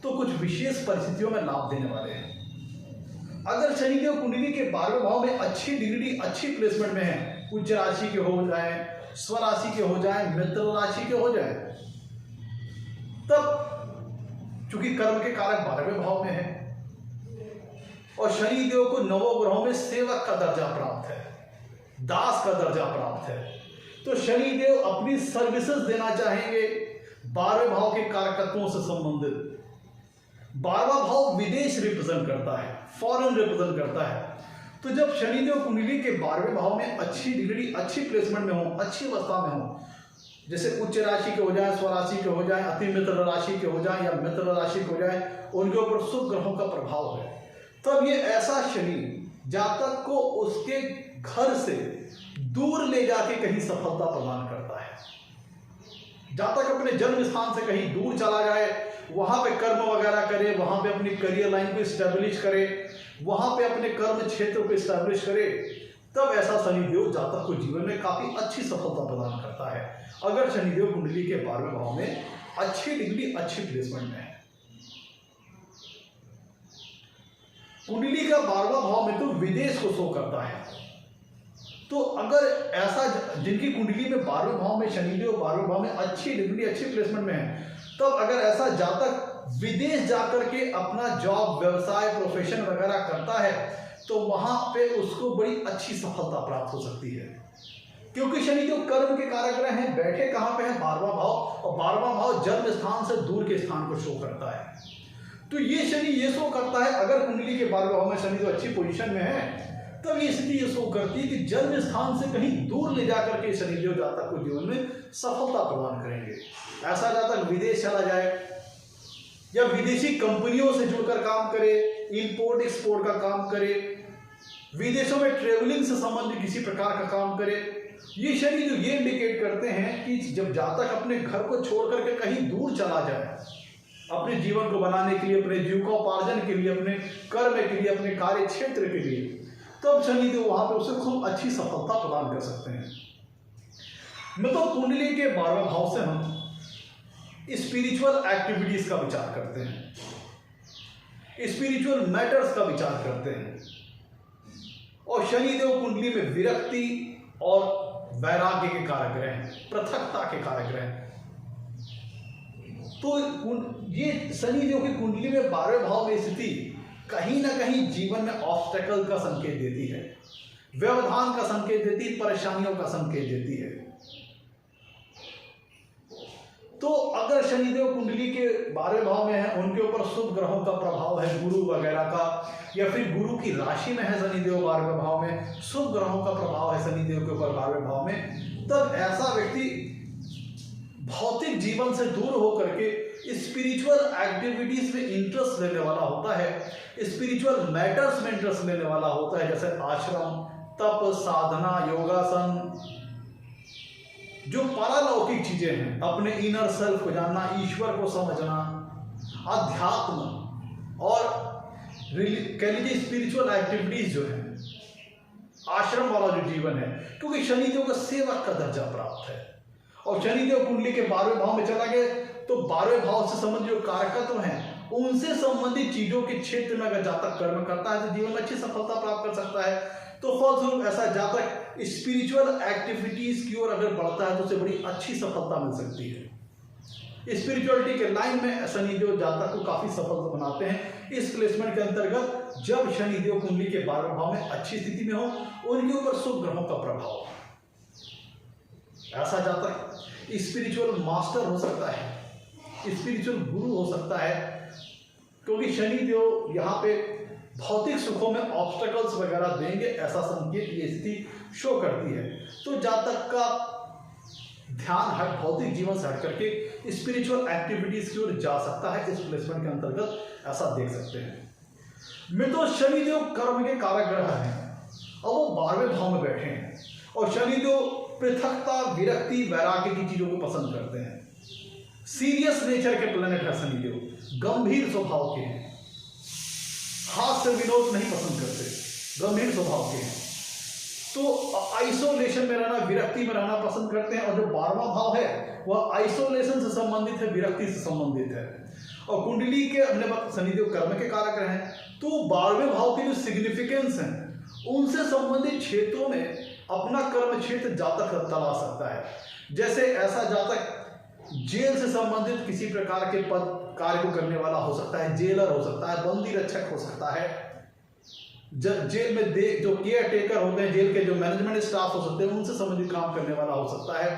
तो कुछ विशेष परिस्थितियों में लाभ देने वाले हैं। अगर शनिदेव कुंडली के 12वें भाव में अच्छी डिग्री अच्छी प्लेसमेंट में है, उच्च राशि के हो जाए, स्वराशि के हो जाए, मित्र राशि के हो जाए, तब चूंकि कर्म के कारक 12वें भाव में है और शनिदेव को नवोग्रहों में सेवक का दर्जा प्राप्त है, दास का दर्जा प्राप्त है, तो शनिदेव अपनी सर्विसेज देना चाहेंगे 12वें भाव के कारकत्वों से संबंधित। 12वां भाव विदेश रिप्रेजेंट करता है, फॉरेन रिप्रेजेंट करता है। तो जब शनिदेव कुंडली के 12वें भाव में अच्छी डिग्री अच्छी प्लेसमेंट में हो, अच्छी अवस्था में हो, जैसे उच्च राशि के हो जाए, स्वराशि के हो जाए, अति मित्र राशि के हो जाए या मित्र राशि के हो जाए, उनके ऊपर शुभ ग्रहों का प्रभाव है, तब ये ऐसा शनि जातक को उसके घर से दूर ले जाके कहीं सफलता प्रदान करता है। जातक अपने जन्म स्थान से कहीं दूर चला जाए, वहां पे कर्म वगैरह करे, वहां पे अपनी करियर लाइन को स्टैब्लिश करे, वहां पे अपने कर्म क्षेत्र को स्टैब्लिश करे, तब ऐसा शनिदेव जातक को जीवन में काफी अच्छी सफलता प्रदान करता है अगर शनिदेव कुंडली के 12वें भाव में अच्छी डिग्री अच्छी प्लेसमेंट में है। कुंडली का 12वां भाव में तो विदेश को शो करता है। तो अगर ऐसा जिनकी कुंडली में 12वें भाव में शनिदेव 12वें भाव में अच्छी डिग्री अच्छी प्लेसमेंट में है, तब अगर ऐसा जातक विदेश जाकर के अपना जॉब व्यवसाय प्रोफेशन वगैरह करता है तो वहां पे उसको बड़ी अच्छी सफलता प्राप्त हो सकती है, क्योंकि शनिदेव कर्म के कारक ग्रह हैं। बैठे कहां पे है? 12वां भाव, और 12वां भाव जन्म स्थान से दूर के स्थान को शो करता है। तो ये शनि ये शो करता है, अगर कुंडली के 12वें भाव में शनि तो अच्छी पोजीशन में है, तब ये स्थिति ये शो करती है कि जन्म स्थान से कहीं दूर ले जाकर के शनिदेव जातक को जीवन में सफलता प्रदान करेंगे। ऐसा जातक विदेश चला जाए या विदेशी कंपनियों से जुड़कर काम करे, इंपोर्ट एक्सपोर्ट का काम करे, विदेशों में ट्रेवलिंग से संबंधित किसी प्रकार का काम करे, ये शनि जो ये इंडिकेट करते हैं कि जब जातक अपने घर को छोड़ करके कहीं दूर चला जाए अपने जीवन को बनाने के लिए, अपने जीविकोपार्जन के लिए, अपने कर्म के लिए, अपने कार्य क्षेत्र के लिए, तब शनिदेव वहां पे उसे खूब अच्छी सफलता प्रदान कर सकते हैं। मैं तो कुंडली के 12वें भाव से हम स्पिरिचुअल एक्टिविटीज का विचार करते हैं, स्पिरिचुअल मैटर्स का विचार करते हैं, और शनिदेव कुंडली में विरक्ति और वैराग्य के कारक ग्रह हैं, पृथकता के कारक ग्रह हैं। तो ये शनिदेव की कुंडली में 12वें भाव में स्थिति कहीं ना कहीं जीवन में ऑब्स्टेकल का संकेत देती है, व्यवधान का संकेत देती है, परेशानियों का संकेत देती है। तो अगर शनिदेव कुंडली के 12वें भाव में है, उनके ऊपर शुभ ग्रहों का प्रभाव है, गुरु वगैरह का, या फिर गुरु की राशि में है शनिदेव 12वें भाव में, शुभ ग्रहों का प्रभाव है शनिदेव के ऊपर 12वें भाव में, तब ऐसा व्यक्ति भौतिक जीवन से दूर होकर के स्पिरिचुअल एक्टिविटीज में इंटरेस्ट लेने वाला होता है, स्पिरिचुअल मैटर्स में इंटरेस्ट लेने वाला होता है, जैसे आश्रम, तप, साधना, योगासन, जो पारलौकिक चीजें हैं, अपने इनर सेल्फ को जानना, ईश्वर को समझना, अध्यात्म और कह लीजिए स्पिरिचुअल एक्टिविटीज जो है, आश्रम वाला जो जीवन है, क्योंकि शनिदेव को सेवक का दर्जा प्राप्त है। और शनिदेव कुंडली के 12वें भाव में चला गया तो 12वें भाव से संबंधित जो कारकत्व हैं, उनसे संबंधित चीजों के क्षेत्र में अगर जातक कर्म करता है तो जीवन में अच्छी सफलता प्राप्त कर सकता है। तो फलस्वरूप ऐसा जातक स्पिरिचुअल एक्टिविटीज की ओर अगर बढ़ता है तो उसे बड़ी अच्छी सफलता मिल सकती है। स्पिरिचुअलिटी के लाइन में शनिदेव जातक को काफी सफल बनाते हैं। इस प्लेसमेंट के अंतर्गत जब शनिदेव कुंडली के 12वें भाव में अच्छी स्थिति में हो, उनके ऊपर शुभ ग्रहों का प्रभाव, ऐसा जातक स्पिरिचुअल मास्टर हो सकता है, स्पिरिचुअल गुरु हो सकता है, क्योंकि शनिदेव यहाँ पे भौतिक सुखों में ऑब्स्टेकल्स वगैरह देंगे, ऐसा संकेत ये स्थिति शो करती है। तो जातक का ध्यान भौतिक जीवन से हट करके स्पिरिचुअल एक्टिविटीज की ओर जा सकता है। इस प्लेसमेंट के अंतर्गत ऐसा देख सकते हैं। में तो शनिदेव कर्म के कारक ग्रह हैं और वो 12वें भाव में बैठे हैं। और शनिदेव पृथकता, विरक्ति, वैराग्य की चीजों को पसंद करते हैं। सीरियस नेचर के प्लेनेट है शनिदेव, गंभीर स्वभाव के हैं, हास्य विनोद नहीं पसंद करते, गंभीर स्वभाव के हैं। तो आइसोलेशन में रहना, विरक्ति में रहना पसंद करते हैं। और जो 12वां भाव है वह आइसोलेशन से संबंधित है, विरक्ति से संबंधित है। और कुंडली के हमने बात, शनिदेव कर्म के कारक रहे हैं, तो 12वें भाव के जो सिग्निफिकेंस हैं उनसे संबंधित क्षेत्रों में अपना कर्म क्षेत्र जातक तलाश सकता है। जैसे ऐसा जातक जेल से संबंधित किसी प्रकार के पद कार्य को करने वाला हो सकता है, जेलर हो सकता है, बंदी रक्षक हो सकता है, जेल में जो केयर टेकर होते हैं, जेल के जो मैनेजमेंट स्टाफ हो सकते हैं, उनसे संबंधित काम करने वाला हो सकता है।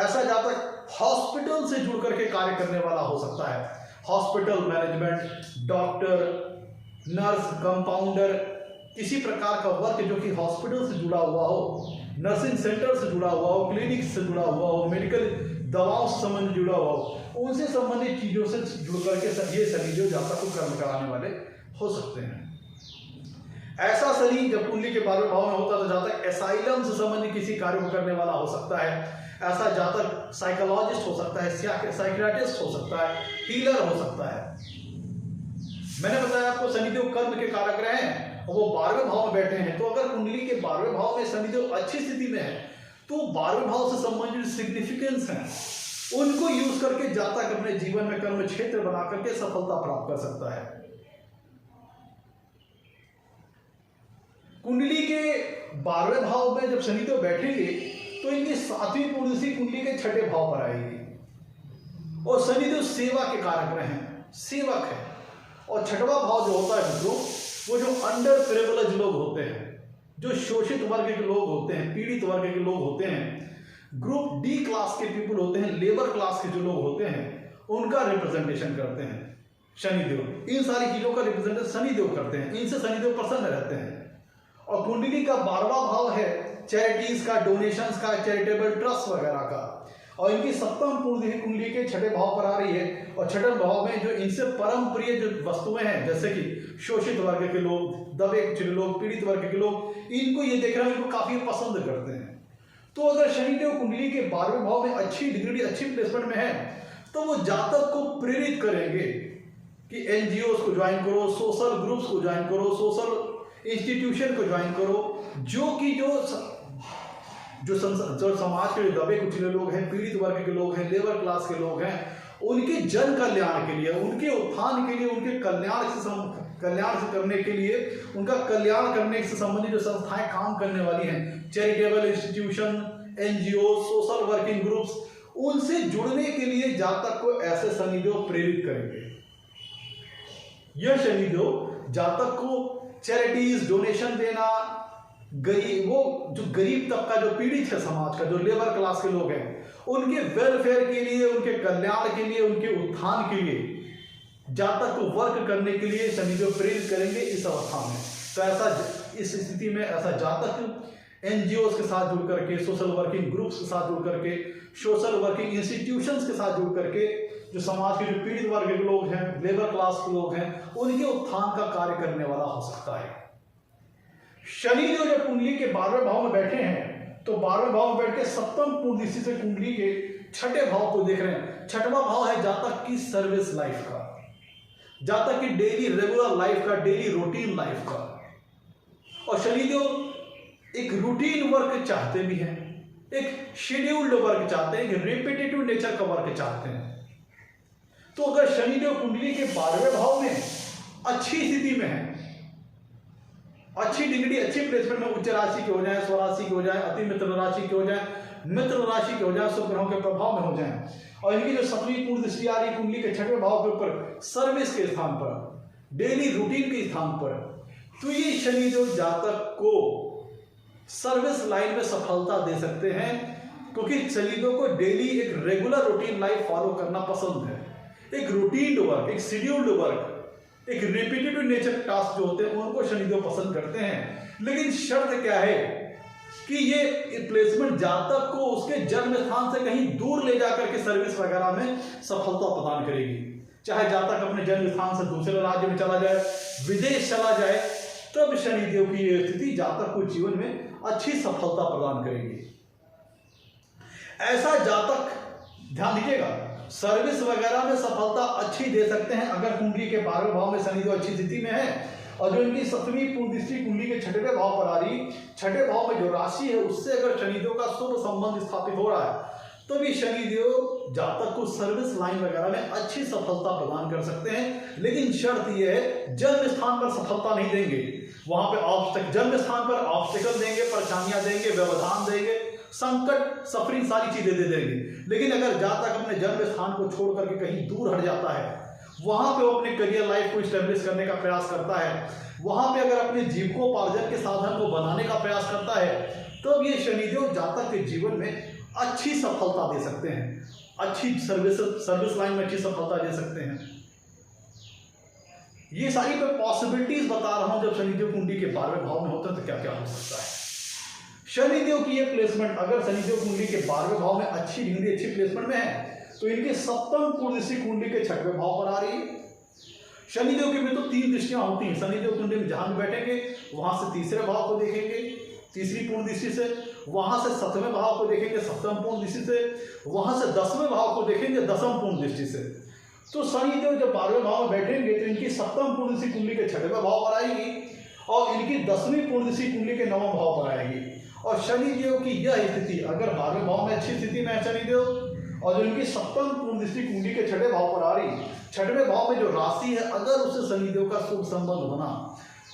ऐसा जातक हॉस्पिटल से जुड़ करके कार्य करने वाला हो सकता है, hospital management, doctor, nurse, compounder, किसी प्रकार का वर्क जो कि हॉस्पिटल से जुड़ा हुआ हो, नर्सिंग सेंटर से जुड़ा हुआ हो, क्लिनिक से जुड़ा हुआ हो, मेडिकल दवाओं से संबंधित जुड़ा हुआ हो, उनसे संबंधित चीजों से जुड़ करके ये शनिदेव जातक को कर्म कराने वाले हो सकते हैं। ऐसा शनि जब कुंडली के 12वें भाव में होता है तो जातक एसाइलम से संबंधित किसी कार्य को करने वाला हो सकता है। ऐसा जातक साइकोलॉजिस्ट हो सकता है, साइकियाट्रिस्ट हो सकता है, हीलर हो सकता है। मैंने बताया आपको शनिदेव कर्म के कारक रहे हैं और वो 12वें भाव में बैठे हैं। तो अगर कुंडली के 12वें भाव में शनिदेव अच्छी स्थिति में है तो 12वें भाव से संबंधित सिग्निफिकेंस हैं उनको यूज करके जातक अपने जीवन में कर्म क्षेत्र बना करके सफलता प्राप्त कर सकता है। कुंडली के 12वें भाव में जब शनिदेव बैठेंगे तो इनकी 7वीं पूर्णसी कुंडली के 6ठे भाव पर आएगी। और शनिदेव सेवा के कारक रहे हैं, सेवक है। और 6वां भाव जो होता है मित्रों, वो जो अंडर प्रिविलेज लोग होते हैं, जो शोषित वर्ग के लोग होते हैं, पीड़ित वर्ग के लोग होते हैं, ग्रुप डी क्लास के पीपल होते हैं, लेबर क्लास के जो लोग होते हैं, उनका रिप्रेजेंटेशन करते हैं शनिदेव। इन सारी चीजों का रिप्रेजेंटेशन शनिदेव करते हैं, इनसे शनिदेव प्रसन्न रहते हैं। और कुंडली का 12वां भाव है चैरिटीज का, डोनेशंस का, चैरिटेबल ट्रस्ट वगैरह का। और इनकी 7वीं पूर्णसी कुंडली के 6ठे भाव पर आ रही है। और 6ठे भाव में जो इनसे परम प्रिय जो वस्तुएं हैं, जैसे कि शोषित वर्ग के लोग, दबे कुचले लोग, पीड़ित वर्ग के लोग, इनको ये देख रहे हैं, इनको काफी पसंद करते हैं। तो अगर शनिदेव कुंडली के 12वें भाव में अच्छी डिग्री, अच्छी प्लेसमेंट में है तो वो जातक को प्रेरित करेंगे कि एनजीओ को ज्वाइन करो, सोशल ग्रुप्स को ज्वाइन करो, सोशल इंस्टीट्यूशन को ज्वाइन करो, जो कि जो समाज के दबे कुचले लोग हैं, पीड़ित वर्ग के लोग हैं, लेबर क्लास के लोग हैं, उनके जन कल्याण के लिए, उनके उत्थान के लिए, उनके कल्याण से करने के लिए, उनका कल्याण करने से संबंधित जो संस्थाएं काम करने वाली हैं, charitable institution, NGO, social working groups, उनसे जुड़ने के लिए जातक को ऐसे शनिदेव प्रेरित करेंगे। यह शनिदेव जातक को चैरिटीज, डोनेशन देना, गरीब, वो जो गरीब तबका, जो पीड़ित है समाज का, जो लेबर क्लास के लोग हैं, उनके वेलफेयर के लिए, उनके कल्याण के लिए, उनके उत्थान के लिए जातक को वर्क करने के लिए शनिदेव प्रेरित करेंगे इस अवस्था में। तो ऐसा, इस स्थिति में ऐसा जातक एनजीओ के साथ जुड़ करके, सोशल वर्किंग ग्रुप्स के साथ जुड़ करके, सोशल वर्किंग इंस्टीट्यूशंस के साथ जुड़ करके, जो समाज के जो पीड़ित वर्ग के लोग हैं, लेबर क्लास के लोग हैं, उनके उत्थान का कार्य करने वाला हो सकता है। शनिदेव जब कुंडली के 12वें भाव में बैठे हैं तो 12वें भाव में बैठ के 7वीं पूर्णसी से कुंडली के 6ठे भाव को देख रहे हैं। 6वां भाव है जातक की सर्विस लाइफ का, जातक की डेली रेगुलर लाइफ का, डेली रूटीन लाइफ का। और शनिदेव एक रूटीन वर्क चाहते भी हैं, एक शेड्यूल्ड वर्क चाहते हैं, एक रिपीटेटिव नेचर का वर्क चाहते हैं। तो अगर शनिदेव कुंडली के 12वें भाव में अच्छी स्थिति में है, अच्छी डिग्री, अच्छी प्लेसमेंट में, उच्च राशि के हो जाए, स्वराशि के हो जाए, अति मित्र राशि के हो जाए, मित्र राशि के हो जाए, शुभ ग्रहों के प्रभाव में हो जाए, और इनकी जो 7वीं पूर्ण दृष्टि आ रही कुंडली के 6वें भाव के ऊपर, सर्विस के स्थान पर, डेली रूटीन के स्थान पर, तो ये शनिदेव जातक को सर्विस लाइन में सफलता दे सकते हैं, क्योंकि शनिदेव को डेली एक रेगुलर रूटीन लाइफ फॉलो करना पसंद है। एक रूटीन वर्क, एक शेड्यूल्ड वर्क, एक रिपीटेटिव नेचर टास्क जो होते हैं उनको शनिदेव पसंद करते हैं। लेकिन शर्त क्या है कि ये प्लेसमेंट जातक को उसके जन्म स्थान से कहीं दूर ले जाकर के सर्विस वगैरह में सफलता प्रदान करेगी। चाहे जातक अपने जन्म स्थान से दूसरे राज्य में चला जाए, विदेश चला जाए, तब शनिदेव की यह स्थिति जातक को जीवन में अच्छी सफलता प्रदान करेगी। ऐसा जातक, ध्यान दीजिएगा, सर्विस वगैरह में सफलता अच्छी दे सकते हैं अगर कुंडली के 12वें भाव में शनिदेव अच्छी स्थिति में है, और जो इनकी 7वीं पूर्ण दृष्टि कुंडली के 6वें भाव पर आ रही, 6ठे भाव में जो राशि है उससे अगर शनिदेव का शुभ संबंध स्थापित हो रहा है, तो भी शनिदेव जातक को सर्विस लाइन वगैरह में अच्छी सफलता प्रदान कर सकते हैं। लेकिन शर्त यह है, जन्म स्थान पर सफलता नहीं देंगे, वहां पे ऑब्स्टेकल, जन्म स्थान पर ऑब्स्टेकल देंगे, परेशानियां देंगे, व्यवधान देंगे, संकट, सफरिंग, सारी चीजें दे देंगे। लेकिन अगर जातक अपने जन्म स्थान को छोड़ करके कहीं दूर हट जाता है, वहां पे वो अपने करियर लाइफ को स्टेब्लिश करने का प्रयास करता है, वहां पे अगर अपने जीविकोपार्जन के साधन को बनाने का प्रयास करता है, तब ये शनिदेव जातक के जीवन में अच्छी सफलता दे सकते हैं, अच्छी सर्विस लाइन में अच्छी सफलता दे सकते हैं। ये सारी मैं पॉसिबिलिटीज बता रहा हूं, जब शनिदेव कुंडली के 12वें भाव में होता है तो क्या क्या हो सकता है। शनिदेव की ये प्लेसमेंट, अगर शनिदेव कुंडली के 12वें भाव में अच्छी डिग्री, अच्छी प्लेसमेंट में है, तो इनकी 7वीं पूर्ण दृष्टि कुंडली के 6वें भाव पर आ रही है। शनिदेव की में तो 3 दृष्टियां होती हैं। शनिदेव कुंडली में जहां बैठेंगे वहां से तीसरे भाव को देखेंगे, तीसरी पूर्ण दृष्टि से, वहां से 7वें भाव को देखेंगे 7वीं पूर्ण दृष्टि से, वहां से 10वें भाव को देखेंगे 10वीं पूर्ण दृष्टि से। तो शनिदेव जब 12वें भाव में बैठेंगे तो इनकी 7वीं पूर्ण दृष्टि कुंडली के 6वें भाव पर आएगी, और इनकी 10वीं पूर्ण दृष्टि कुंडली के 9वें भाव पर आएगी। और शनिदेव की यह स्थिति अगर 12वें भाव में अच्छी स्थिति में है शनिदेव, और जो इनकी 7वीं पूर्ण दृष्टि कुंडली के 6वें भाव पर आ रही, 6वें भाव में जो राशि है, अगर उससे शनिदेव का शुभ संबंध बना,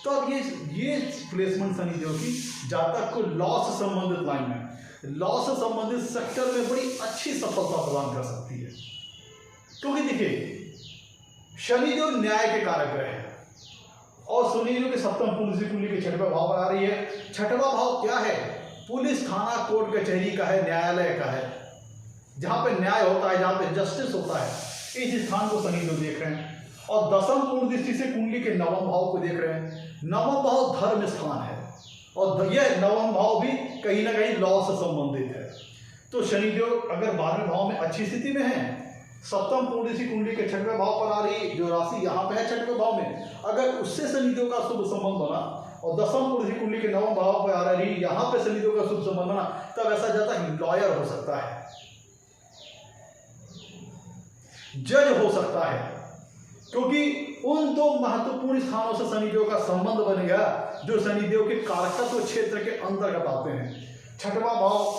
तो अब ये प्लेसमेंट शनिदेव की जातक को लॉ से संबंधित लाइन में, लॉ से संबंधित सेक्टर में बड़ी अच्छी सफलता प्रदान कर सकती है। क्योंकि देखिए, शनिदेव न्याय के कारक ग्रह है, और शनिदेव के 7वीं पूर्ण दृष्टि कुंडली के 6वें भाव पर आ रही है। 6वां भाव क्या है? पुलिस, थाना, कोर्ट कचहरी का है, न्यायालय का है, जहां पे न्याय होता है, जहां पे जस्टिस होता है, इस स्थान को शनिदेव देख रहे हैं। और 10वीं पूर्ण दृष्टि से कुंडली के 9वें भाव को देख रहे हैं। 9वां भाव धर्म स्थान है, और यह 9वां भाव भी कहीं ना कहीं लॉ से संबंधित है। तो शनिदेव अगर 12वें भाव में अच्छी स्थिति में है, 7वीं पूर्ण दृष्टि कुंडली के 6वें भाव पर आ रही जो राशि यहाँ पे है 6वें भाव में, अगर उससे शनिदेव का शुभ संबंध बना, और 10वीं पूर्ण दृष्टि कुंडली के 9वें भाव पर आ रही यहाँ पे शनिदेव का शुभ संबंध बना, तब ऐसा जाता है लॉयर हो सकता है, जज हो सकता है, क्योंकि उन 2 महत्वपूर्ण स्थानों से शनिदेव का संबंध बनेगा जो शनिदेव के कारकत्व क्षेत्र के अंतर्गत आते हैं। 6वां भाव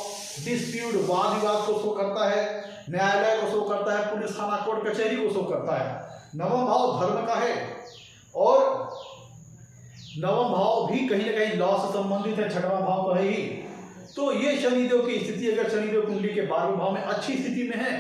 डिस्प्यूट, वाद विवाद को शो करता है, न्यायालय को शो करता है, पुलिस, थाना, कोर्ट कचहरी को शो करता है। 9वां भाव धर्म का है, और 9वां भाव भी कहीं ना कहीं लॉ से संबंधित है, 6वां भाव तो है ही। तो ये शनिदेव की स्थिति, अगर शनिदेव कुंडली के 12वें भाव में अच्छी स्थिति में है,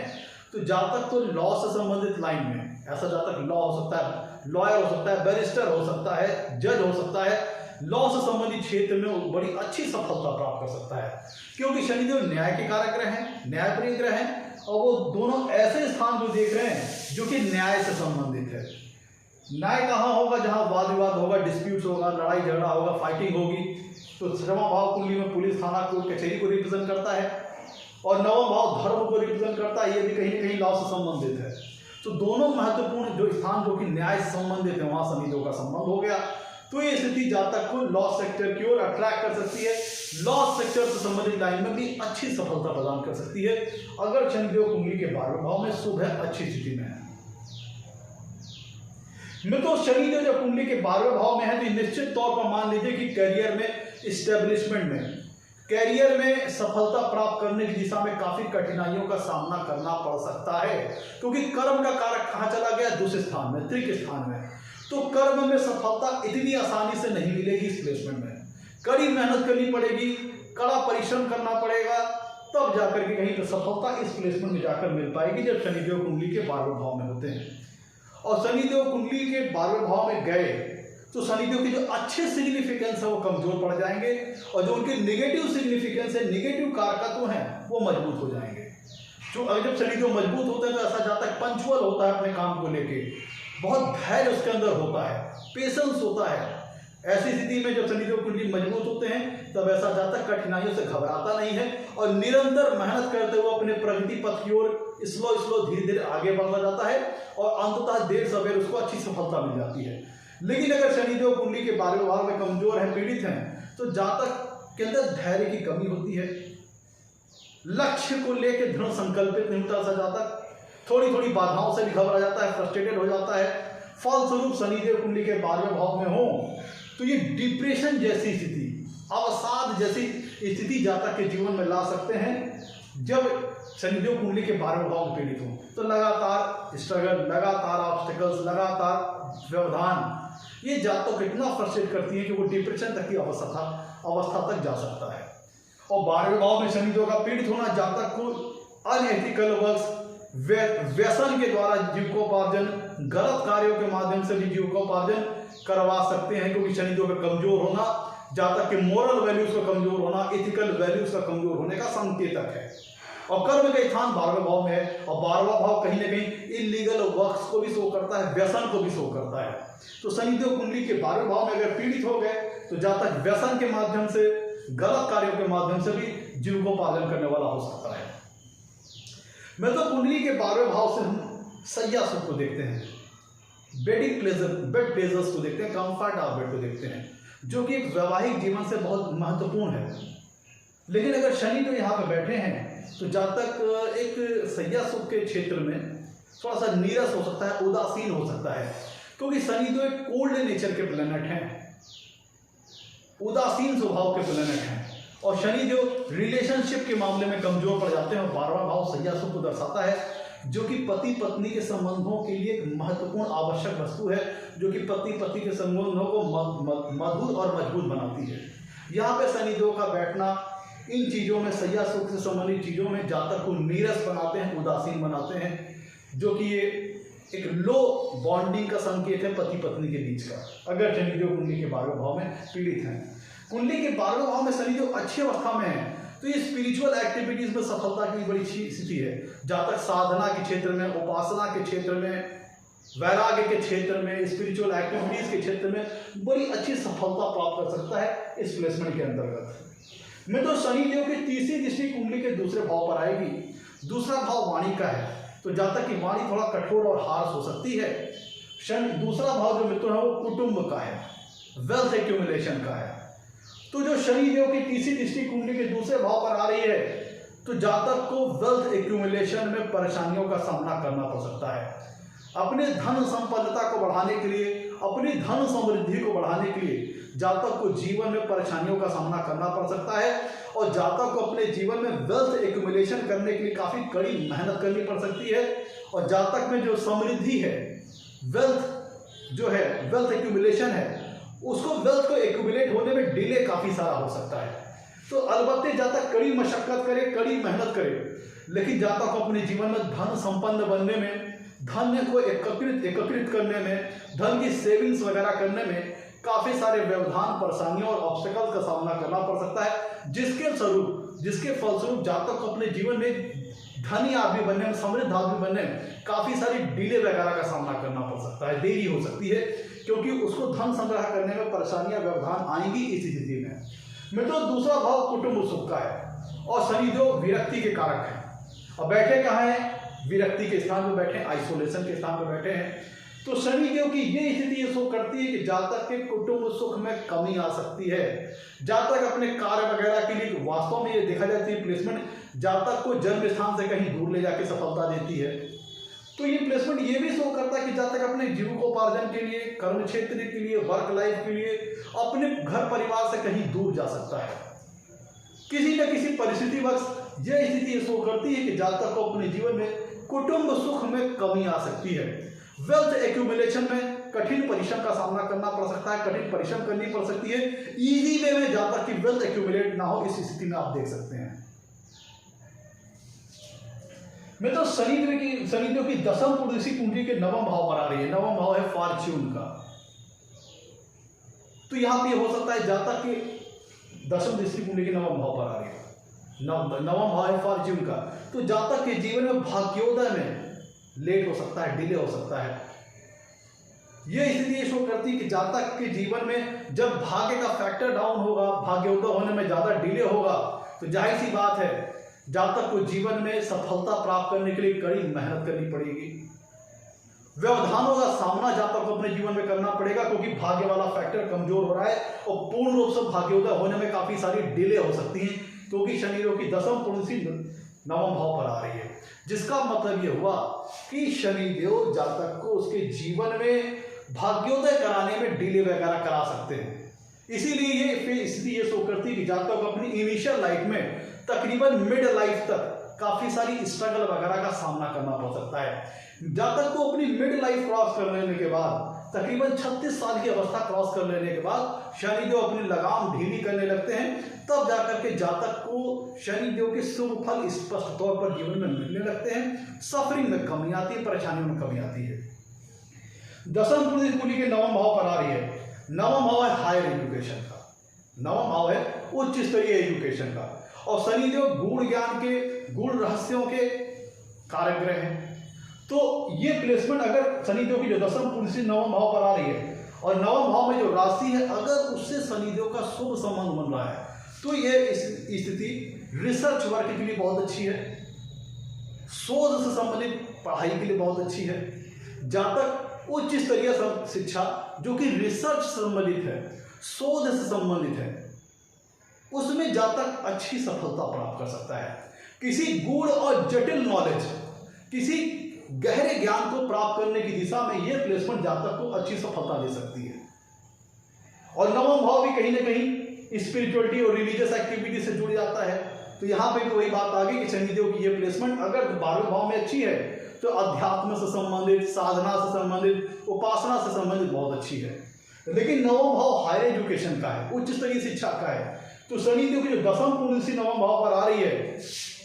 तो जातक तो लॉ से संबंधित लाइन में, ऐसा जातक लॉ हो सकता है, लॉयर हो सकता है, बैरिस्टर हो सकता है, जज हो सकता है, लॉ से संबंधित क्षेत्र में बड़ी अच्छी सफलता प्राप्त कर सकता है। क्योंकि शनिदेव न्याय के कारक ग्रह हैं, न्यायप्रिय ग्रह हैं, और वो दोनों ऐसे स्थान जो देख रहे हैं जो कि न्याय से संबंधित है। न्याय कहाँ होगा? जहाँ वाद विवाद होगा, डिस्प्यूट होगा, लड़ाई झगड़ा होगा, फाइटिंग होगी। तो 6वां भाव कुंडली में पुलिस, थाना, कोर्ट कचहरी को रिप्रेजेंट करता है, और 9वां भाव धर्म को रिप्रेजेंट करता है, ये भी कहीं ना कहीं लॉ से संबंधित है। तो दोनों महत्वपूर्ण जो स्थान जो कि न्याय से संबंधित है, वहां शनिदेव का संबंध हो गया। तो ये स्थिति जातक को लॉ सेक्टर की ओर अट्रैक्ट कर सकती है, लॉ सेक्टर से संबंधित लाइन में भी अच्छी सफलता प्रदान कर सकती है, अगर शनिदेव कुंडली के 12वें भाव में शुभ है, अच्छी स्थिति में है। तो शनिदेव जब कुंडली के 12वें भाव में है, तो निश्चित तौर पर मान लीजिए कि करियर में, इस्टेब्लिशमेंट में, कैरियर में सफलता प्राप्त करने की दिशा में काफी कठिनाइयों का सामना करना पड़ सकता है, क्योंकि कर्म का कारक कहाँ चला गया? दूसरे स्थान में, त्रिक स्थान में। तो कर्म में सफलता इतनी आसानी से नहीं मिलेगी इस प्लेसमेंट में, कड़ी मेहनत करनी पड़ेगी, कड़ा परिश्रम करना पड़ेगा, तब जाकर के कहीं पर सफलता इस प्लेसमेंट में जाकर मिल पाएगी, जब शनिदेव कुंडली के 12वें भाव में होते हैं। और शनिदेव कुंडली के 12वें भाव में गए तो शनिदेव की जो अच्छे सिग्निफिकेंस है वो कमजोर पड़ जाएंगे, और जो उनके नेगेटिव सिग्निफिकेंस है, नेगेटिव कारकत्व हैं, वो मजबूत हो जाएंगे। जो जब शनिदेव मजबूत होते हैं तो ऐसा जाता है पंचुअल होता है, अपने काम को लेके बहुत धैर्य उसके अंदर होता है, पेशेंस होता है, ऐसी स्थिति में जब शनिदेव कुंडली मजबूत होते हैं तब ऐसा जातक कठिनाइयों से घबराता नहीं है और निरंतर मेहनत करते हुए अपने प्रगति पथ की ओर स्लो धीरे धीरे आगे बढ़ता जाता है और अंततः देर सवेर उसको अच्छी सफलता मिल जाती है। लेकिन अगर शनिदेव कुंडली के 12वें भाव में कमजोर है, पीड़ित हैं, तो जातक के अंदर धैर्य की कमी होती है, लक्ष्य को लेकर दृढ़ संकल्पित नहीं होता जातक, थोड़ी थोड़ी बाधाओं से भी घबरा जाता है, फ्रस्ट्रेटेड हो जाता है। फलस्वरूप शनिदेव कुंडली के 12वें भाव में हो तो ये डिप्रेशन जैसी स्थिति, अवसाद जैसी स्थिति जातक के जीवन में ला सकते हैं। जब शनिदेव कुंडली के 12वें भाव में पीड़ित हो तो लगातार स्ट्रगल, लगातार ऑब्स्टिकल्स, लगातार व्यवधान ये जातकों को इतना फ्रस्ट्रेट करती है कि वो डिप्रेशन तक की अवस्था तक जा सकता है। और 12वें भाव में शनिदेव का पीड़ित होना जातक को अनएथिकल वर्क्स, व्यसन के द्वारा जीविकोपार्जन, गलत कार्यों के माध्यम से भी जीविकोपार्जन करवा सकते हैं, क्योंकि शनिदेव का कमजोर होना जातक के मोरल वैल्यूज का कमजोर होना, एथिकल वैल्यूज का कमजोर होने का संकेतक है। और कर्म का स्थान 12वें भाव में है और 12वां भाव कहीं ना कहीं इलीगल वर्क्स को भी शो करता है, व्यसन को भी शो करता है। तो शनिदेव कुंडली के 12वें भाव में अगर पीड़ित हो गए तो जातक व्यसन के माध्यम से, गलत कार्यों के माध्यम से भी जीविकोपार्जन करने वाला हो सकता है। मैं तो कुंडली के 12वें भाव से हम सैया सुख को देखते हैं, बेड प्लेजर्स को देखते हैं, कंफर्ट ऑफ बेड को देखते हैं, जो कि एक वैवाहिक जीवन से बहुत महत्वपूर्ण है। लेकिन अगर शनि तो यहाँ पर बैठे हैं तो जातक एक सैया सुख के क्षेत्र में थोड़ा सा नीरस हो सकता है, उदासीन हो सकता है, क्योंकि शनि तो एक कोल्ड नेचर के प्लैनेट हैं, उदासीन स्वभाव के प्लैनेट हैं। और शनि जो रिलेशनशिप के मामले में कमजोर पड़ जाते हैं, और 12वां भाव सैया सुख को दर्शाता है, जो कि पति पत्नी के संबंधों के लिए एक महत्वपूर्ण आवश्यक वस्तु है, जो कि पति पत्नी के संबंधों को मधुर और मजबूत बनाती है। यहाँ पे शनिदेव का बैठना इन चीज़ों में, सैया सुख से संबंधित चीज़ों में जातक को नीरस बनाते हैं, उदासीन बनाते हैं, जो कि ये एक लो बॉन्डिंग का संकेत है पति पत्नी के बीच का, अगर शनिदेव कुंडली के 12वें भाव में पीड़ित हैं। कुंडली के 12वें भाव में शनिदेव अच्छी अवस्था में है तो ये स्पिरिचुअल एक्टिविटीज में सफलता की बड़ी स्थिति है। जातक साधना के क्षेत्र में, उपासना के क्षेत्र में, वैराग्य के क्षेत्र में, स्पिरिचुअल एक्टिविटीज के क्षेत्र में बड़ी अच्छी सफलता प्राप्त कर सकता है इस प्लेसमेंट के अंतर्गत। मैं तो शनिदेव की तीसरी दृष्टि कुंडली के दूसरे भाव पर आएगी। दूसरा भाव वाणी का है, तो जातक की वाणी थोड़ा कठोर और हार्श हो सकती है। दूसरा भाव जो मित्रों है वो कुटुंब का है, वेल्थ एक्यूमुलेशन का है। तो जो शनिदेव की तीसरी दृष्टि कुंडली के दूसरे भाव पर आ रही है तो जातक को वेल्थ एक्यूमुलेशन में परेशानियों का सामना करना पड़ सकता है। अपने धन संपन्नता को बढ़ाने के लिए, अपनी धन समृद्धि को बढ़ाने के लिए जातक को जीवन में परेशानियों का सामना करना पड़ सकता है और जातक को अपने जीवन में वेल्थ एक्यूमुलेशन करने के लिए काफ़ी कड़ी मेहनत करनी पड़ सकती है। और जातक में जो समृद्धि है, वेल्थ जो है, वेल्थ एक्यूमुलेशन है, उसको वेल्थ को एक्यूमुलेट होने में डिले काफ़ी सारा हो सकता है। तो अलबत्ते जातक कड़ी मशक्कत करे, कड़ी मेहनत करे, लेकिन जातक को अपने जीवन में धन संपन्न बनने में, धन को एकत्रित करने में, धन की सेविंग्स वगैरह करने में काफ़ी सारे व्यवधान, परेशानियों और ऑब्स्टिकल्स का सामना करना पड़ सकता है, जिसके फलस्वरूप जातक को अपने जीवन में धनी आदमी बनने में, समृद्ध आदमी बनने में काफ़ी सारी डिले वगैरह का सामना करना पड़ सकता है, देरी हो सकती है, क्योंकि उसको धन संग्रह करने में परेशानियां, व्यवधान आएंगी इस स्थिति में। मित्रों, दूसरा भाव कुटुंब सुख का है और शनिदेव विरक्ति के कारक हैं। और बैठे कहाँ हैं? विरक्ति के स्थान में बैठे, आइसोलेशन के स्थान में बैठे हैं। तो शनिदेव की ये स्थिति ये शो करती है कि जातक के कुटुंब सुख में कमी आ सकती है। जातक अपने कार्य वगैरह के लिए, वास्तव में ये देखा जाती है प्लेसमेंट जातक को जन्म स्थान से कहीं दूर ले जाके सफलता देती है। तो ये प्लेसमेंट ये भी शो करता है कि जातक अपने जीविकोपार्जन के लिए, कर्म क्षेत्र के लिए, वर्क लाइफ के लिए, अपने घर परिवार से कहीं दूर जा सकता है। किसी न किसी परिस्थिति वक्त यह स्थिति शो करती है कि जातक को अपने जीवन में कुटुंब सुख में कमी आ सकती है। वेल्थ एक्यूमुलेशन में कठिन परिश्रम का सामना करना पड़ सकता है, कठिन परिश्रम करनी पड़ सकती है। इजी वे में जातक की वेल्थ एक्यूमुलेट ना हो, इस स्थिति में आप देख सकते हैं। मैं तो शनिदेव की दशम कुंडली कुंडली के 9वें भाव पर आ रही है। 9वां भाव है फॉर्च्यून का। तो यहां पे हो सकता है जातक की दशम दृष्टि कुंडली के 9वां भाव पर आ रही है। 9वां भाव है फॉर्च्यून का। तो जातक के जीवन में भाग्योदय में लेट हो सकता है, डिले हो सकता है। ये इसलिए शो करती है कि जातक के जीवन में जब भाग्य का फैक्टर डाउन होगा, भाग्योदय होने में ज्यादा डिले होगा, तो जाहिर सी बात है जातक को जीवन में सफलता प्राप्त करने के लिए कड़ी मेहनत करनी पड़ेगी। व्यवधानों का सामना जातक को अपने जीवन में करना पड़ेगा, क्योंकि भाग्य वाला फैक्टर कमजोर हो रहा है और पूर्ण रूप से भाग्योदय होने में काफी सारी डिले हो सकती है, क्योंकि शनिदेव की दशम कुंडली नवम भाव पर आ रही है, जिसका मतलब ये हुआ कि शनिदेव जातक को उसके जीवन में भाग्योदय कराने में डिले वगैरह करा सकते हैं। इसलिए ये शो करती है कि जातक को अपनी इनिशियल लाइफ में तकरीबन मिड लाइफ तक काफी सारी स्ट्रगल वगैरह का सामना करना पड़ सकता है। जातक को अपनी मिड लाइफ क्रॉस कर लेने के बाद, तकरीबन 36 साल की अवस्था क्रॉस कर लेने के बाद शनिदेव अपनी लगाम ढीली करने लगते हैं, तब जाकर के जातक को शनिदेव के शुभ फल स्पष्ट तौर पर जीवन में मिलने लगते हैं। सफरिंग में कमी आती है, परेशानियों में कमी आती है। दशम कुंडली के नवम भाव पर आ रही है। नवम भाव है हायर एजुकेशन का, नवम भाव है उच्च स्तरीय एजुकेशन का, और शनिदेव गूढ़ ज्ञान के, गूढ़ रहस्यों के कारक ग्रह हैं। तो ये प्लेसमेंट अगर शनिदेव की जो दशम कुंडली नवम भाव पर आ रही है और नवम भाव में जो राशि है अगर उससे शनिदेव का शुभ संबंध बन रहा है, तो ये स्थिति रिसर्च वर्क के लिए बहुत अच्छी है, शोध से संबंधित पढ़ाई के लिए बहुत अच्छी है। जातक उच्च स्तरीय शिक्षा जो कि रिसर्च से संबंधित है, शोध से संबंधित है, उसमें जातक अच्छी सफलता प्राप्त कर सकता है। किसी गूढ़ और जटिल नॉलेज, किसी गहरे ज्ञान को प्राप्त करने की दिशा में यह प्लेसमेंट जातक को अच्छी सफलता दे सकती है। और नवम भाव भी कहीं ना कहीं स्पिरिचुअलिटी और रिलीजियस एक्टिविटी से जुड़ जाता है। तो यहां पे भी वही बात आ गई कि शनिदेव की यह प्लेसमेंट अगर 12वें भाव में अच्छी है तो अध्यात्म से संबंधित, साधना से संबंधित, उपासना से संबंधित बहुत अच्छी है। लेकिन नवम भाव हायर एजुकेशन का है, उच्च स्तरीय शिक्षा का है। तो शनिदेव की जो दशम कुंडली नवम भाव पर आ रही है,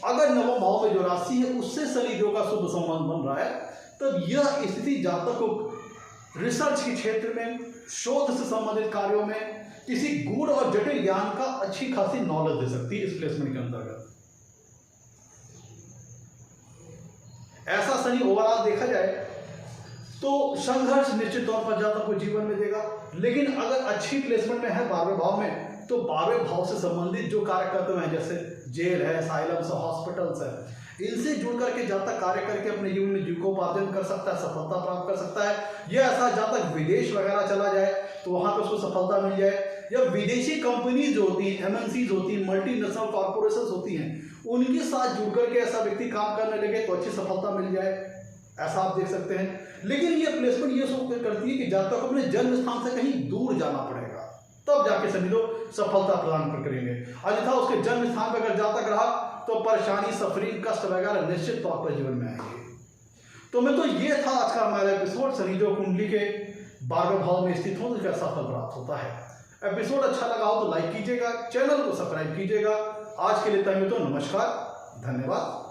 अगर नवम भाव में जो राशि है उससे शनिदेव का शुभ संबंध बन रहा है, तब यह स्थिति जातक को रिसर्च के क्षेत्र में, शोध से संबंधित कार्यों में, किसी गूढ़ और जटिल ज्ञान का अच्छी खासी नॉलेज दे सकती है इस प्लेसमेंट के अंतर्गत। ऐसा शनि ओवरऑल देखा जाए तो संघर्ष निश्चित तौर पर जातक को जीवन में देगा। लेकिन अगर अच्छी प्लेसमेंट में है 12वें भाव में, तो 12वें भाव से संबंधित जो कार्य करते हैं, जैसे जेल है, साइलम्स है, हॉस्पिटल्स है, इनसे जुड़ करके जातक कार्य करके अपने जीवन में जीविकोपार्जन कर सकता है, सफलता प्राप्त कर सकता है। या ऐसा जातक विदेश वगैरह चला जाए तो वहां पे उसको सफलता मिल जाए, या विदेशी कंपनीज जो होती हैं, एमएनसीज होती हैं, मल्टीनेशनल कॉर्पोरेशंस होती हैं, उनके साथ जुड़ करके ऐसा व्यक्ति काम करने लगे तो अच्छी सफलता मिल जाए, ऐसा आप देख सकते हैं। लेकिन ये प्लेसमेंट ये शो करती है कि जातक को अपने जन्म स्थान से कहीं दूर जाना पड़ेगा, तब जाके शनिदेव सफलता प्रदान करेंगे। अन्यथा उसके जन्म स्थान पर अगर जातक रहा तो परेशानी, सफरिंग, कष्ट वगैरह निश्चित तौर पर जीवन में आएंगे। तो मैं तो ये था आज का हमारा एपिसोड, शनिदेव कुंडली के 12वें भाव में स्थित हो तो कैसा फल प्राप्त होता है। एपिसोड अच्छा लगा हो तो लाइक कीजिएगा, चैनल को सब्सक्राइब कीजिएगा। आज के लिए तो नमस्कार, धन्यवाद।